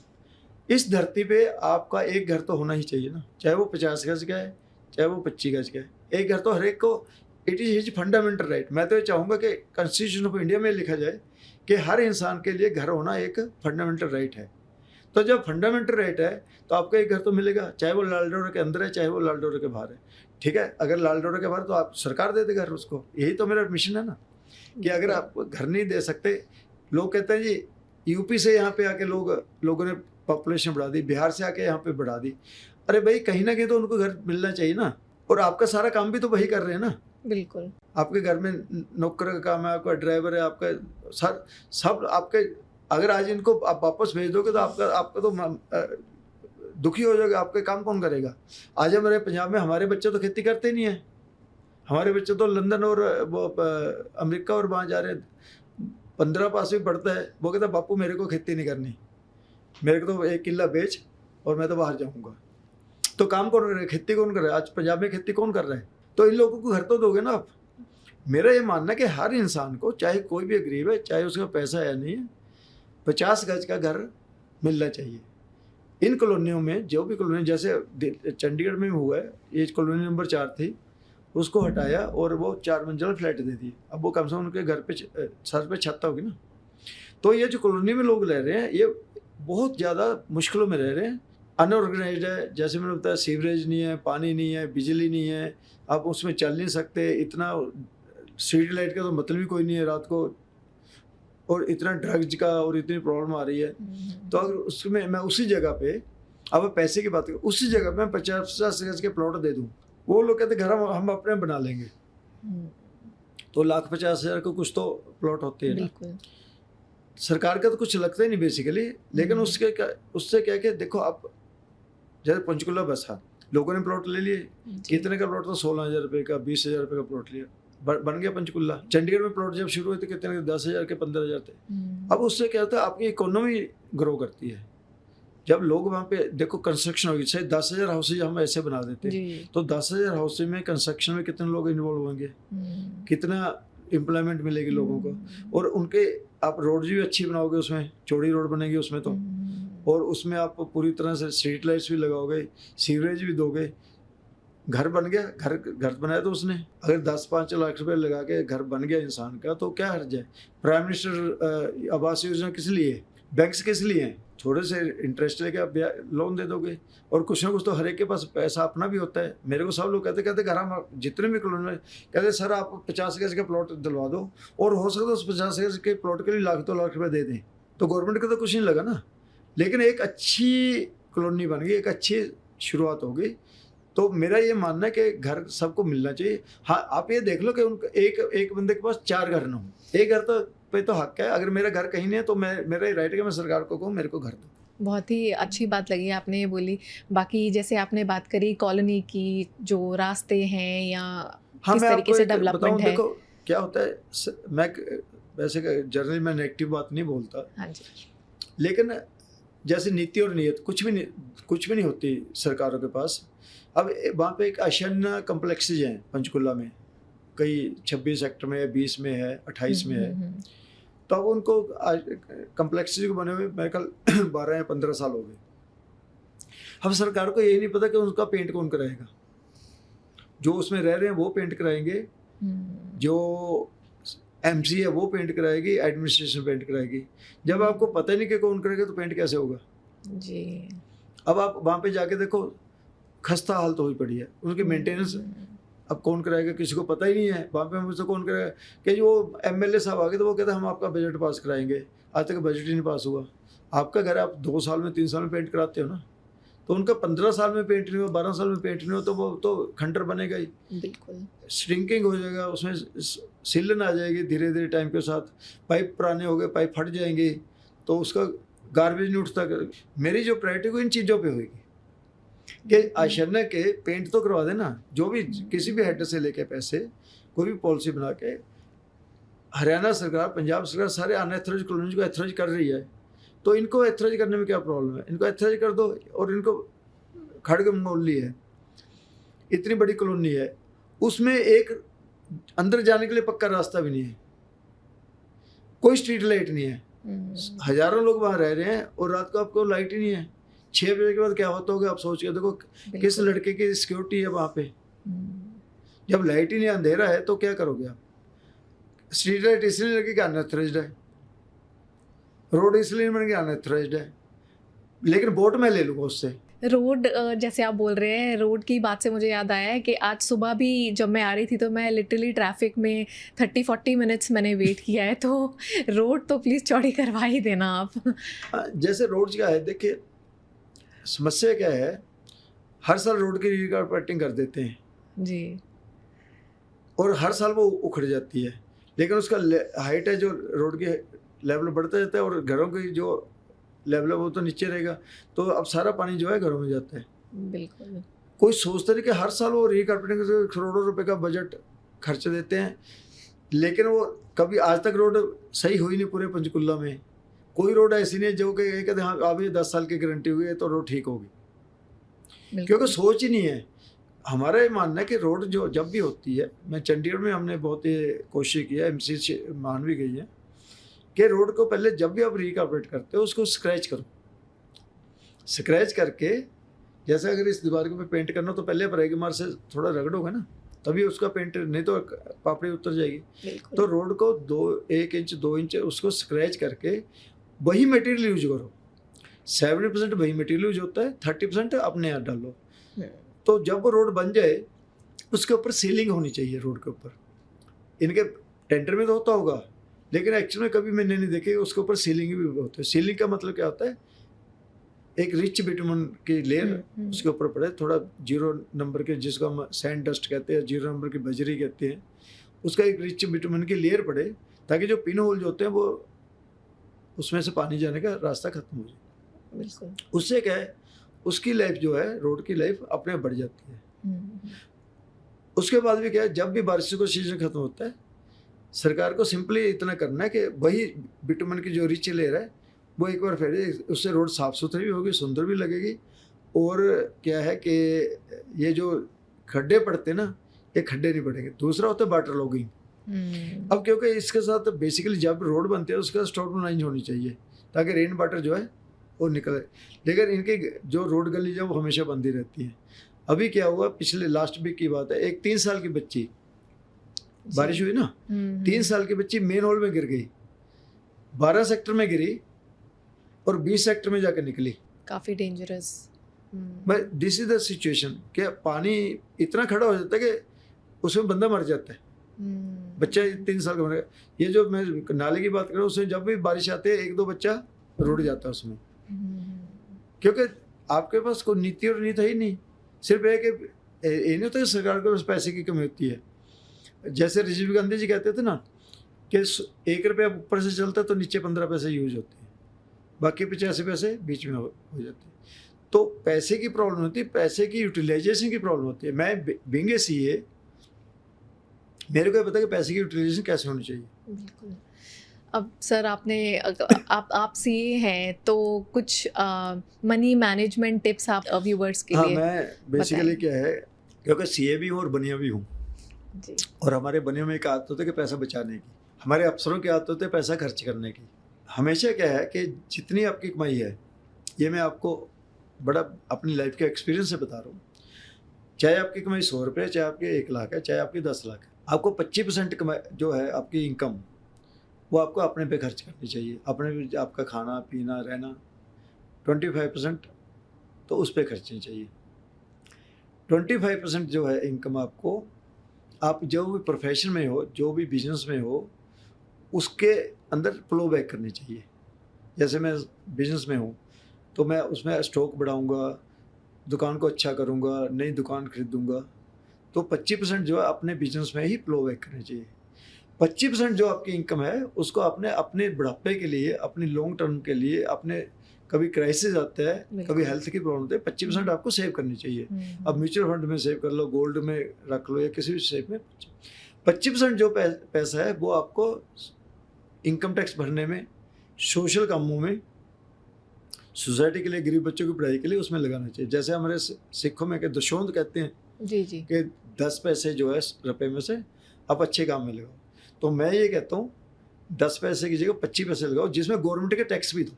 S1: इस धरती पे आपका एक घर तो होना ही चाहिए ना, चाहे वो 50 गज का है, चाहे वो 25 गज का है। एक घर तो हर एक को, it is his fundamental right. मैं तो ये चाहूँगा कि कॉन्स्टिट्यूशन ऑफ इंडिया में लिखा जाए कि हर इंसान के लिए घर होना एक फंडामेंटल राइट है। तो जब फंडामेंटल राइट है तो आपको एक घर तो मिलेगा, चाहे वो लाल डोरे के अंदर है, चाहे वो लाल डोरे के बाहर है। ठीक है, अगर लाल डोरे के बाहर तो आप सरकार दे दे घर उसको। यही तो मेरा मिशन है ना, कि अगर आप घर नहीं दे सकते, लोग कहते हैं जी यूपी से यहाँ पे आके लोगों ने पॉपुलेशन बढ़ा दी, बिहार से आके यहाँ पे बढ़ा दी। अरे भाई, कहीं ना कहीं तो उनको घर मिलना चाहिए ना। और आपका सारा काम भी तो वही कर रहे हैं ना।
S2: बिल्कुल। आपके
S1: घर में नौकर का काम है, आपका ड्राइवर है, आपका सब आपके। अगर आज इनको आप वापस भेज दोगे तो आपका तो दुखी हो जाएगा। आपके काम कौन करेगा? आज हमारे पंजाब में हमारे बच्चे तो खेती करते नहीं है। हमारे बच्चे तो लंदन और वो अमेरिका और वहाँ जा रहे हैं। 15 पास भी पढ़ता है, वो कहता बापू मेरे को खेती नहीं करनी, मेरे को तो 1 किला बेच और मैं तो बाहर जाऊँगा। तो काम कौन कर रहा है? खेती कौन कर रहा है? आज पंजाब में खेती कौन कर रहा है? तो इन लोगों को घर तो दोगे ना आप। मेरा ये मानना है कि हर इंसान को, चाहे कोई भी गरीब है, चाहे उसका पैसा है या नहीं है, 50 गज का घर मिलना चाहिए। इन कॉलोनियों में, जो भी कॉलोनी, जैसे चंडीगढ़ में हुआ है, ये कॉलोनी नंबर 4 थी, उसको हटाया और वो 4 मंजिला फ्लैट दे दिए। अब वो कम से कम उनके घर पे सर पे छत होगी ना। तो ये जो कॉलोनी में लोग रह रहे हैं ये बहुत ज़्यादा मुश्किलों में रह रहे हैं, अनऑर्गेनाइज्ड है। जैसे मैंने बताया, सीवरेज नहीं है, पानी नहीं है, बिजली नहीं है, आप उसमें चल नहीं सकते, इतना स्ट्रीट लाइट का तो मतलब ही कोई नहीं है रात को, और इतना ड्रग्स का और इतनी प्रॉब्लम आ रही है। तो अगर उसमें मैं उसी जगह पे, अब पैसे की बात करूँ, उसी जगह पे मैं 50-50 गज के प्लॉट दे दूँ, वो लोग कहते घर हम अपने बना लेंगे। तो 1,50,000 को कुछ तो प्लॉट होते हैं ना। सरकार का तो कुछ लगता ही नहीं बेसिकली, लेकिन उससे क्या कि देखो आप, जैसे पंचकुला बसा, लोगों ने प्लॉट ले लिए, कितने का प्लॉट था? 16,000 रुपये का, 20,000 रुपये का प्लॉट लिया, बन गया पंचकुला। चंडीगढ़ में प्लॉट जब शुरू हुए थे कितने के? 10,000 के, 15,000 थे। अब उससे क्या होता है, आपकी इकोनॉमी ग्रो करती है। जब लोग वहाँ पे देखो कंस्ट्रक्शन होगी, चाहे 10,000 हाउसेज हम ऐसे बना देते हैं, तो 10,000 हाउसेज में कंस्ट्रक्शन में कितने लोग इन्वॉल्व होंगे, कितना एम्प्लॉयमेंट मिलेगी लोगों को, और उनके आप रोड भी अच्छी बनाओगे, उसमें चौड़ी रोड बनेगी उसमें तो, और उसमें आप पूरी तरह से स्ट्रीट लाइट्स भी लगाओगे, सीवरेज भी दोगे, घर बन गया। घर बनाया तो उसने, अगर 10-5 लाख रुपए लगा के घर बन गया इंसान का, तो क्या हर्ज है? प्राइम मिनिस्टर आवास योजना किस लिए? बैंक्स किस लिए हैं? थोड़े से इंटरेस्ट लेके आप लोन दे दोगे, और कुछ ना कुछ तो हर एक के पास पैसा अपना भी होता है। मेरे को सब लोग कहते घर हम जितने भी कॉलोनी में कहते सर आप 50 गज का प्लॉट दिलवा दो, और हो सकता है उस 50 गज के प्लॉट के लिए लाख रुपए दे दें, तो गवर्नमेंट को तो कुछ नहीं लगा ना। लेकिन एक अच्छी कॉलोनी बन गई, एक अच्छी शुरुआत हो गई। तो मेरा ये मानना है कि घर सबको मिलना चाहिए। हाँ, आप ये देख लो कि उनका एक बंदे के पास 4 घर ना हो, एक घर तो पे तो हक है। अगर मेरा घर कहीं नहीं है तो मेरा ही राइट है कि मैं सरकार को कहूँ मेरे को घर दो।
S2: बहुत ही अच्छी बात लगी आपने ये बोली। बाकी जैसे आपने बात करी कॉलोनी की, जो रास्ते हैं या किस तरीके से डेवलपमेंट है।
S1: देखो क्या होता है, मैं वैसे जनरली मैं नेगेटिव बात नहीं बोलता,
S2: हाँ जी,
S1: लेकिन जैसे नीति और नीयत कुछ भी नहीं होती सरकारों के पास। अब वहाँ पे एक आशियाना कम्प्लेक्सेज हैं पंचकुला में, कई 26 सेक्टर में है, 20 में है, 28 में है। तो अब उनको कम्प्लेक्सेज को बने हुए मेरे ख्याल 12 या 15 साल हो गए। अब सरकार को यही नहीं पता कि उनका पेंट कौन कराएगा। जो उसमें रह रहे हैं वो पेंट कराएंगे, जो एमसी है वो पेंट कराएगी, एडमिनिस्ट्रेशन पेंट कराएगी। जब आपको पता ही नहीं कि कौन करेगा तो पेंट कैसे होगा
S2: जी।
S1: अब आप वहाँ पे जाके देखो, खस्ता हालत हुई पड़ी है उनकी मेंटेनेंस। अब कौन कराएगा, किसी को पता ही नहीं है। वहाँ पे मुझसे कौन कराएगा कि जो एमएलए साहब आ गए तो वो कहते हैं हम आपका बजट पास कराएंगे। आज तक बजट ही नहीं पास हुआ। आपका घर आप 2 साल में 3 साल में पेंट कराते हो ना, तो उनका 15 साल में पेंट नहीं हो, 12 साल में पेंट नहीं हो, तो वो तो खंडर बनेगा ही।
S2: बिल्कुल
S1: श्रिंकिंग हो जाएगा, उसमें सिलन आ जाएगी धीरे धीरे टाइम के साथ। पाइप पुराने हो गए, पाइप फट जाएंगे, तो उसका गार्बेज नहीं उठता। मेरी जो प्रायोरिटी को इन चीज़ों पे होगी कि आशियाना के पेंट तो करवा देना, जो भी किसी भी हेड से लेके पैसे, कोई भी पॉलिसी बना के। हरियाणा सरकार, पंजाब सरकार सारे अनएथराइज्ड कॉलोनी को एथराइज कर रही है, तो इनको एथराइज करने में क्या प्रॉब्लम है? इनको एथराइज कर दो। और इनको खड़ग मंगोली है, इतनी बड़ी कॉलोनी है, उसमें एक अंदर जाने के लिए पक्का रास्ता भी नहीं है, कोई स्ट्रीट लाइट नहीं है। हजारों लोग वहाँ रह रहे हैं और रात को आपको लाइट ही नहीं है। 6 बजे के बाद क्या होता होगा आप सोच के देखो, किस लड़के की सिक्योरिटी है वहाँ पे। जब लाइट ही नहीं, अंधेरा है, तो क्या करोगे आप? स्ट्रीट लाइट इसलिए लगी कि अनएथराइज्ड है, रोड इसलिए बन गया अनएथराइज्ड है, लेकिन बोट में ले लूँगा उससे।
S2: रोड, जैसे आप बोल रहे हैं, रोड की बात से मुझे याद आया है कि आज सुबह भी जब मैं आ रही थी तो मैं लिटरली ट्रैफिक में 30-40 मिनट्स मैंने वेट किया है। तो रोड तो प्लीज़ चौड़ी करवा ही देना आप।
S1: जैसे रोड का है, देखिए समस्या क्या है, हर साल रोड की रीकारपेटिंग कर देते हैं
S2: जी,
S1: और हर साल वो उखड़ जाती है, लेकिन उसका हाइट है जो रोड की लेवल बढ़ता जाता है, और घरों की जो लेवल है वो तो नीचे रहेगा। तो अब सारा पानी जो है घरों में जाता है।
S2: बिल्कुल।
S1: कोई सोचता नहीं कि हर साल वो रीकारपेटिंग के करोड़ों रुपए का बजट खर्च देते हैं, लेकिन वो कभी आज तक रोड सही हुई नहीं पूरे पंचकुला में। कोई रोड ऐसी नहीं है जो कि कहते हाँ अभी 10 साल की गारंटी हुई है तो रोड ठीक होगी, क्योंकि सोच ही नहीं है। हमारा ये मानना है कि रोड जो जब भी होती है, मैं चंडीगढ़ में हमने बहुत ही कोशिश की है, एमसी मान भी गई है कि रोड को पहले जब भी आप रीकारपेट करते हो उसको स्क्रैच करो। स्क्रैच करके, जैसे अगर इस दीवार के ऊपर पेंट करना तो पहले आप रेगमार से थोड़ा रगड़ोगे ना, तभी उसका पेंट, नहीं तो पापड़ी उतर जाएगी।
S2: बिल्कुल।
S1: तो रोड को 1 इंच 2 इंच उसको स्क्रैच करके वही मटेरियल यूज करो। 70% वही मटेरियल यूज होता है, 30% अपने यहाँ डालो।
S2: हम्म,
S1: तो जब वो रोड बन जाए उसके ऊपर सीलिंग होनी चाहिए रोड के ऊपर। इनके टेंडर में तो होता होगा, लेकिन एक्चुअल में कभी मैंने नहीं देखी उसके ऊपर सीलिंग भी होती है। सीलिंग का मतलब क्या होता है, एक रिच बिटुमन की लेयर उसके ऊपर पड़े, थोड़ा 0 नंबर के, जिसको हम सैंड डस्ट कहते हैं, 0 नंबर की बजरी कहते हैं, उसका एक रिच बिटुमन की लेयर पड़े, ताकि जो पिन होल जो होते हैं वो उसमें से पानी जाने का रास्ता खत्म हो जाए।
S2: बिल्कुल।
S1: उससे क्या है, उसकी लाइफ जो है, रोड की लाइफ अपने आप बढ़ जाती है। उसके बाद भी क्या है, जब भी बारिश का सीजन खत्म होता है, सरकार को सिंपली इतना करना है कि वही बिटुमन की जो रिच लेयर है वो एक बार फेरे, उससे रोड साफ सुथरी भी होगी, सुंदर भी लगेगी। और क्या है कि ये जो खड्डे पड़ते हैं ना, ये खड्डे नहीं पड़ेंगे। दूसरा होता है वाटर लॉगिंग। अब क्योंकि इसके साथ बेसिकली जब रोड बनती है उसका स्टॉर्म लाइन होनी चाहिए, ताकि रेन वाटर जो है वो निकले। लेकिन इनकी जो रोड गली जो वो हमेशा बंदी रहती है। अभी क्या हुआ, पिछले लास्ट वीक की बात है, एक 3 साल की बच्ची, बारिश हुई ना, 3 साल की बच्ची मेन होल में गिर गई, 12 सेक्टर में गिरी और 20 सेक्टर में जाकर निकली।
S2: काफी डेंजरस।
S1: भाई दिस इज द सिचुएशन कि पानी इतना खड़ा हो जाता है कि उसमें बंदा मर जाता है। बच्चा 3 साल का मर गया। ये जो मैं नाले की बात कर रहा हूँ, उसमें जब भी बारिश आती है 1-2 बच्चा रुड़ जाता है उसमें, क्योंकि आपके पास कोई नीति और नीति है ही नहीं। सिर्फ ये कि ये नहीं होता कि सरकार के पास पैसे की कमी होती है। जैसे राजीव गांधी जी कहते थे ना कि 1 रुपया ऊपर से चलता है तो नीचे 15 पैसे यूज होते हैं, बाकी 85 पैसे बीच में हो जाते हैं। तो पैसे की प्रॉब्लम होती है, पैसे की यूटिलाइजेशन की प्रॉब्लम होती है। मैं बीइंग ए सीए, मेरे को ये पता है कि पैसे की यूटिलाइजेशन कैसे होनी चाहिए।
S2: बिल्कुल। अब सर आपने आप सीए हैं तो कुछ मनी मैनेजमेंट टिप्स आप व्यूअर्स के
S1: हाँ,
S2: लिए
S1: मैं बेसिकली क्या है, क्योंकि सीए भी हूँ और बनिया भी हूँ,
S2: जी।
S1: और हमारे बनियों में एक आदत होती है कि पैसा बचाने की, हमारे अफसरों की आदत होती है पैसा खर्च करने की। हमेशा क्या है कि जितनी आपकी कमाई है, ये मैं आपको बड़ा अपनी लाइफ के एक्सपीरियंस से बता रहा हूँ, चाहे आपकी कमाई 100 रुपये, चाहे आपकी 1 लाख है, चाहे आपकी 10 लाख है, आपको 25% कमाई जो है आपकी इनकम, वो आपको अपने पे खर्च करनी चाहिए। अपने पे आपका खाना पीना रहना, 25% तो उस पर खर्चनी चाहिए। 25% जो है इनकम आपको, आप जो भी प्रोफेशन में हो, जो भी बिजनेस में हो, उसके अंदर फ्लो बैक करनी चाहिए। जैसे मैं बिजनेस में हूँ तो मैं उसमें स्टॉक बढ़ाऊँगा, दुकान को अच्छा करूँगा, नई दुकान खरीदूँगा, तो 25% जो है अपने बिजनेस में ही फ्लो बैक करनी चाहिए। 25% जो आपकी इनकम है उसको अपने बुढ़ापे के लिए, अपनी लॉन्ग टर्म के लिए, अपने कभी क्राइसिस आता है, कभी हेल्थ की प्रॉब्लम होती है, 25% आपको सेव करनी चाहिए। अब म्यूचुअल फंड में सेव कर लो, गोल्ड में रख लो, या किसी भी शेप में 25% जो पैसा है वो आपको इनकम टैक्स भरने में, सोशल कामों में, सोसाइटी के लिए, गरीब बच्चों की पढ़ाई के लिए उसमें लगाना चाहिए। जैसे हमारे सिखों में दशोंद कहते हैं
S2: जी जी
S1: कि 10 पैसे जो है रुपए में से आप अच्छे काम में लगाओ। तो मैं ये कहता हूँ 10 पैसे की जगह 25 पैसे लगाओ, जिसमें गवर्नमेंट के टैक्स भी दो।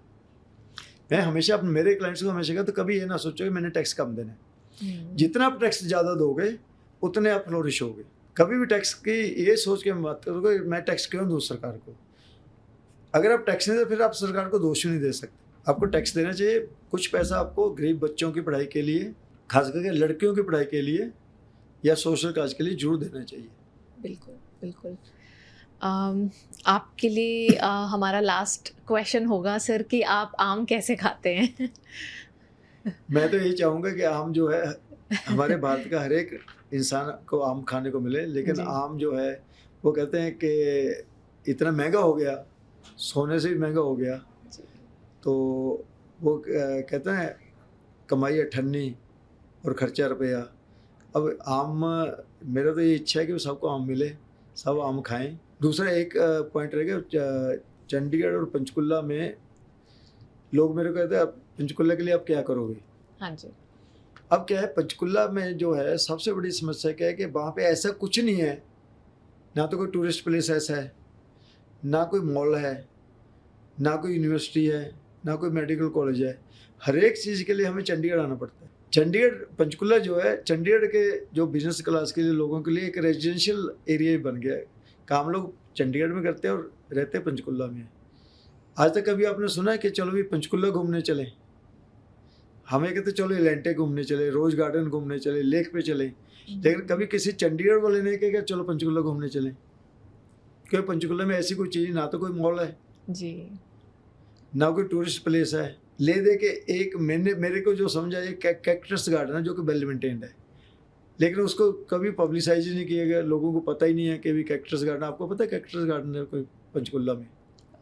S1: मैं हमेशा अपने मेरे क्लाइंट्स को हमेशा कहता, तो कभी ये ना सोचो कि मैंने टैक्स कम देना है। जितना आप टैक्स ज़्यादा दोगे उतने आप फ्लोरिश होगे। कभी भी टैक्स की ये सोच के मत करोगे मैं टैक्स क्यों दूँ सरकार को। अगर आप टैक्स नहीं दे फिर आप सरकार को दोष नहीं दे सकते। आपको टैक्स देना चाहिए। कुछ पैसा आपको गरीब बच्चों की पढ़ाई के लिए, खास करके लड़कियों की पढ़ाई के लिए या सोशल काज के लिए जरूर देना चाहिए।
S2: बिल्कुल बिल्कुल। आपके लिए हमारा लास्ट क्वेश्चन होगा सर कि आप आम कैसे खाते हैं?
S1: मैं तो यही चाहूँगा कि आम जो है हमारे भारत का हर एक इंसान को आम खाने को मिले, लेकिन आम जो है वो कहते हैं कि इतना महंगा हो गया, सोने से भी महंगा हो गया, तो वो कहते हैं कमाई अठन्नी और खर्चा रुपया। अब आम, मेरा तो ये इच्छा है कि सबको आम मिले, सब आम खाएं। दूसरा एक पॉइंट रहेगा, चंडीगढ़ और पंचकुला में लोग मेरे को कहते हैं पंचकुला के लिए आप क्या करोगे।
S2: हाँ जी।
S1: अब क्या है, पंचकुला में जो है सबसे बड़ी समस्या क्या है कि वहाँ पे ऐसा कुछ नहीं है, ना तो कोई टूरिस्ट प्लेस ऐसा है, ना कोई मॉल है, ना कोई यूनिवर्सिटी है, ना कोई मेडिकल कॉलेज है। हर एक चीज़ के लिए हमें चंडीगढ़ आना पड़ता है। चंडीगढ़ पंचकुला जो है, चंडीगढ़ के जो बिजनेस क्लास के लिए लोगों के लिए एक रेजिडेंशियल एरिया ही बन गया है। काम लोग चंडीगढ़ में करते हैं और रहते हैं पंचकुला में। आज तक कभी आपने सुना है कि चलो भी पंचकुला घूमने चलें? हमें कहते चलो एलेंटे घूमने चले, रोज गार्डन घूमने चले, लेक पे चले, लेकिन कभी किसी चंडीगढ़ वाले ने कहा चलो पंचकुला घूमने चले। क्योंकि पंचकुला में ऐसी कोई चीज़, ना तो कोई मॉल है
S2: जी,
S1: ना कोई टूरिस्ट प्लेस है। ले दे के एक मेरे को जो समझा, एक कैक्टस गार्डन है जो कि वेल मेंटेन्ड है, लेकिन उसको कभी पब्लिसाइज ही नहीं किया गया। लोगों को पता ही नहीं है कि भी कैक्टस गार्डन, आपको पता है कैक्टस गार्डन है कोई पंचकुला में?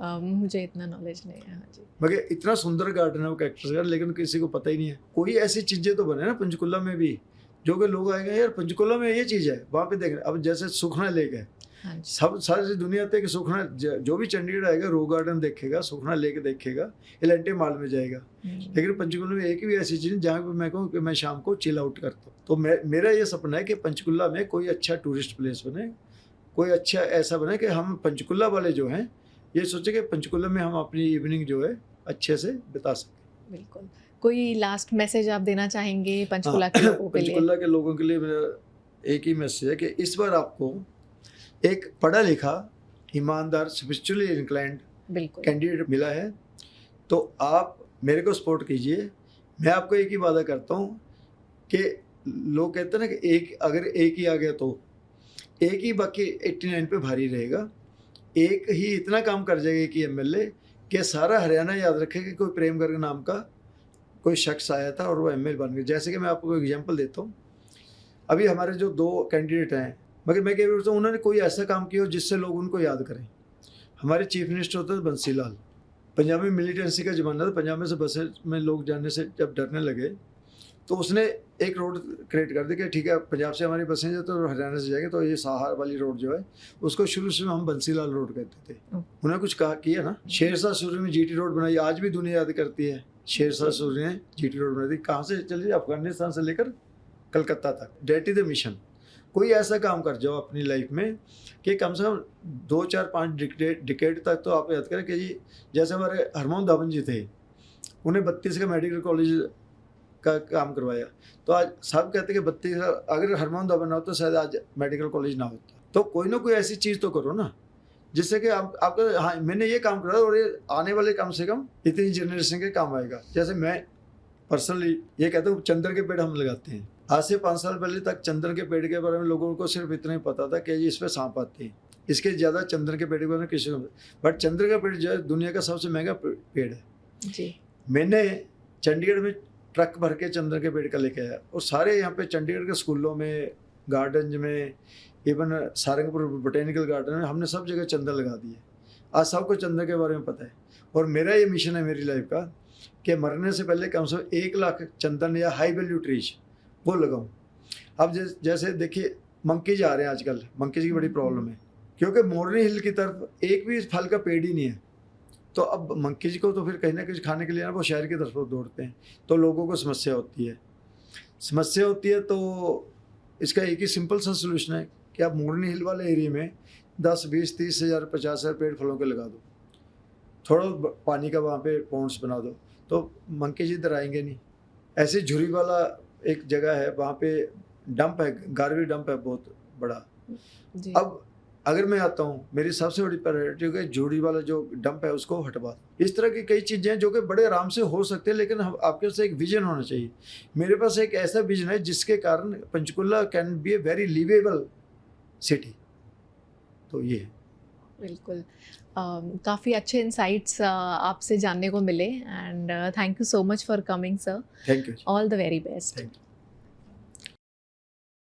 S2: मुझे इतना नॉलेज नहीं है। हाँ जी,
S1: मगर इतना सुंदर गार्डन है वो कैक्टस गार्डन, लेकिन किसी को पता ही नहीं है। कोई ऐसी चीज़ें तो बने ना पंचकुला में भी, जो कि लोग आएंगे यार पंचकुला में ये चीज़ है, वहाँ पे देख रहे। अब जैसे सुखना लेक है,
S2: हाँ जी,
S1: सब सारी दुनिया तक सुखना, जो भी चंडीगढ़ आएगा रो गार्डन देखेगा, सुखना लेक देखेगा, एलेंटे मॉल में जाएगा। लेकिन पंचकुला में एक भी ऐसी चीज़ जहाँ पे मैं कहूँ कि मैं शाम को चिल आउट करता हूँ। तो मेरा ये सपना है कि पंचकुला में कोई अच्छा टूरिस्ट प्लेस बने, कोई अच्छा ऐसा बने कि हम पंचकुला वाले जो हैं ये सोचे कि पंचकुला में हम अपनी इवनिंग जो है अच्छे से बिता सकें।
S2: बिल्कुल। कोई लास्ट मैसेज आप देना चाहेंगे पंचकुला के लोगों के लिए?
S1: पंचकुला के लोगों के लिए मेरा एक ही मैसेज है कि इस बार आपको एक पढ़ा लिखा, ईमानदार, स्पिरिचुअली इंक्लाइंड
S2: बिल्कुल,
S1: कैंडिडेट मिला है, तो आप मेरे को सपोर्ट कीजिए। मैं आपको एक ही वादा करता हूँ कि लोग कहते हैं ना कि अगर एक ही आ गया तो एक ही, बाकी 89 पे भारी रहेगा। एक ही इतना काम कर जाएगा कि एमएलए कि सारा हरियाणा याद रखे कि कोई प्रेम गर्ग नाम का कोई शख्स आया था और वो एमएलए बन गया। जैसे कि मैं आपको एग्जांपल देता हूँ, अभी हमारे जो 2 कैंडिडेट हैं, मगर मैं कह रहा हूँ उन्होंने कोई ऐसा काम किया हो जिससे लोग उनको याद करें। हमारे चीफ मिनिस्टर होते थे बंसी लाल। पंजाब में मिलिटेंसी का ज़माना था, पंजाब में से बसें में लोग जाने से जब डरने लगे तो उसने एक रोड क्रिएट कर दी कि ठीक है पंजाब से हमारी बसें जाए तो हरियाणा से जाएंगे, तो ये सहार वाली रोड जो है उसको शुरू से हम बंसी लाल रोड कहते थे। उन्होंने कुछ कहा किया ना। शेरशाह सूरी ने जीटी रोड बनाई, आज भी दुनिया याद करती है। शेरशाह सूरी ने जीटी रोड बनाई थी, कहाँ से चली? अफगानिस्तान से लेकर कलकत्ता तक। That is the mission. कोई ऐसा काम कर जाओ अपनी लाइफ में कि कम से कम 2, 4, 5 डिकेड तक तो आप याद करें कि जी जैसे हमारे हरमोहन धावन जी थे, उन्हें 32 का मेडिकल कॉलेज का काम करवाया। तो आज सब कहते हैं कि 32 अगर हरमोहन धावन ना हो तो शायद आज मेडिकल कॉलेज ना होता। तो कोई ना कोई ऐसी चीज़ तो करो ना जिससे कि आपका, हाँ मैंने ये काम करा और ये आने वाले कम से कम इतनी जनरेशन के काम आएगा। जैसे मैं पर्सनली ये कहता हूँ, चंदन के पेड़ हम लगाते हैं। आज से 5 साल पहले तक चंदन के पेड़ के बारे में लोगों को सिर्फ इतना ही पता था कि इस पर सांप आते हैं, इसके ज़्यादा चंदन के पेड़ के बारे में किसी को। बट चंदन का पेड़ जो है दुनिया का सबसे महंगा पेड़ है
S2: जी।
S1: मैंने चंडीगढ़ में ट्रक भर के चंदन के पेड़ का लेके आया, और सारे यहाँ पे चंडीगढ़ के स्कूलों में, गार्डन में, इवन सारंगपुर बोटेनिकल गार्डन में हमने सब जगह चंदन लगा दिए। आज सबको चंदन के बारे में पता है। और मेरा ये मिशन है मेरी लाइफ का कि मरने से पहले कम से कम 1 लाख चंदन या हाई वैल्यू ट्रीज वो लगाऊं। अब जैसे देखिए मंकीज आ रहे हैं आजकल, मंकीज की बड़ी प्रॉब्लम है क्योंकि मोरनी हिल की तरफ एक भी फल का पेड़ ही नहीं है। तो अब मंकीज को तो फिर कहीं ना कहीं खाने के लिए ना वो शहर की तरफ दौड़ते हैं, तो लोगों को समस्या होती है। तो इसका एक ही सिंपल सा सोल्यूशन है कि आप मोरनी हिल वाले एरिया में 10, 20, 30 हज़ार, 50 हज़ार पेड़ फलों के लगा दो, थोड़ा पानी का वहाँ पे पॉन्ड्स बना दो, तो मंकीज इधर आएंगे नहीं। ऐसे झुरी वाला एक जगह है, वहाँ पे डंप है, गार्बेज डंप है बहुत बड़ा
S2: जी।
S1: अब अगर मैं आता हूँ, मेरी सबसे बड़ी प्रायोरिटी है झूड़ी वाला जो डंप है उसको हटवा। इस तरह की कई चीज़ें हैं जो कि बड़े आराम से हो सकते हैं, लेकिन आपके पास एक विजन होना चाहिए। मेरे पास एक ऐसा विजन है जिसके कारण Panchkula can be a very livable city. तो ये है।
S2: बिल्कुल। काफ़ी अच्छे इंसाइट्स आपसे जानने को मिले, and thank you so much for coming sir.
S1: Thank you.
S2: All the very best.
S1: Thank you.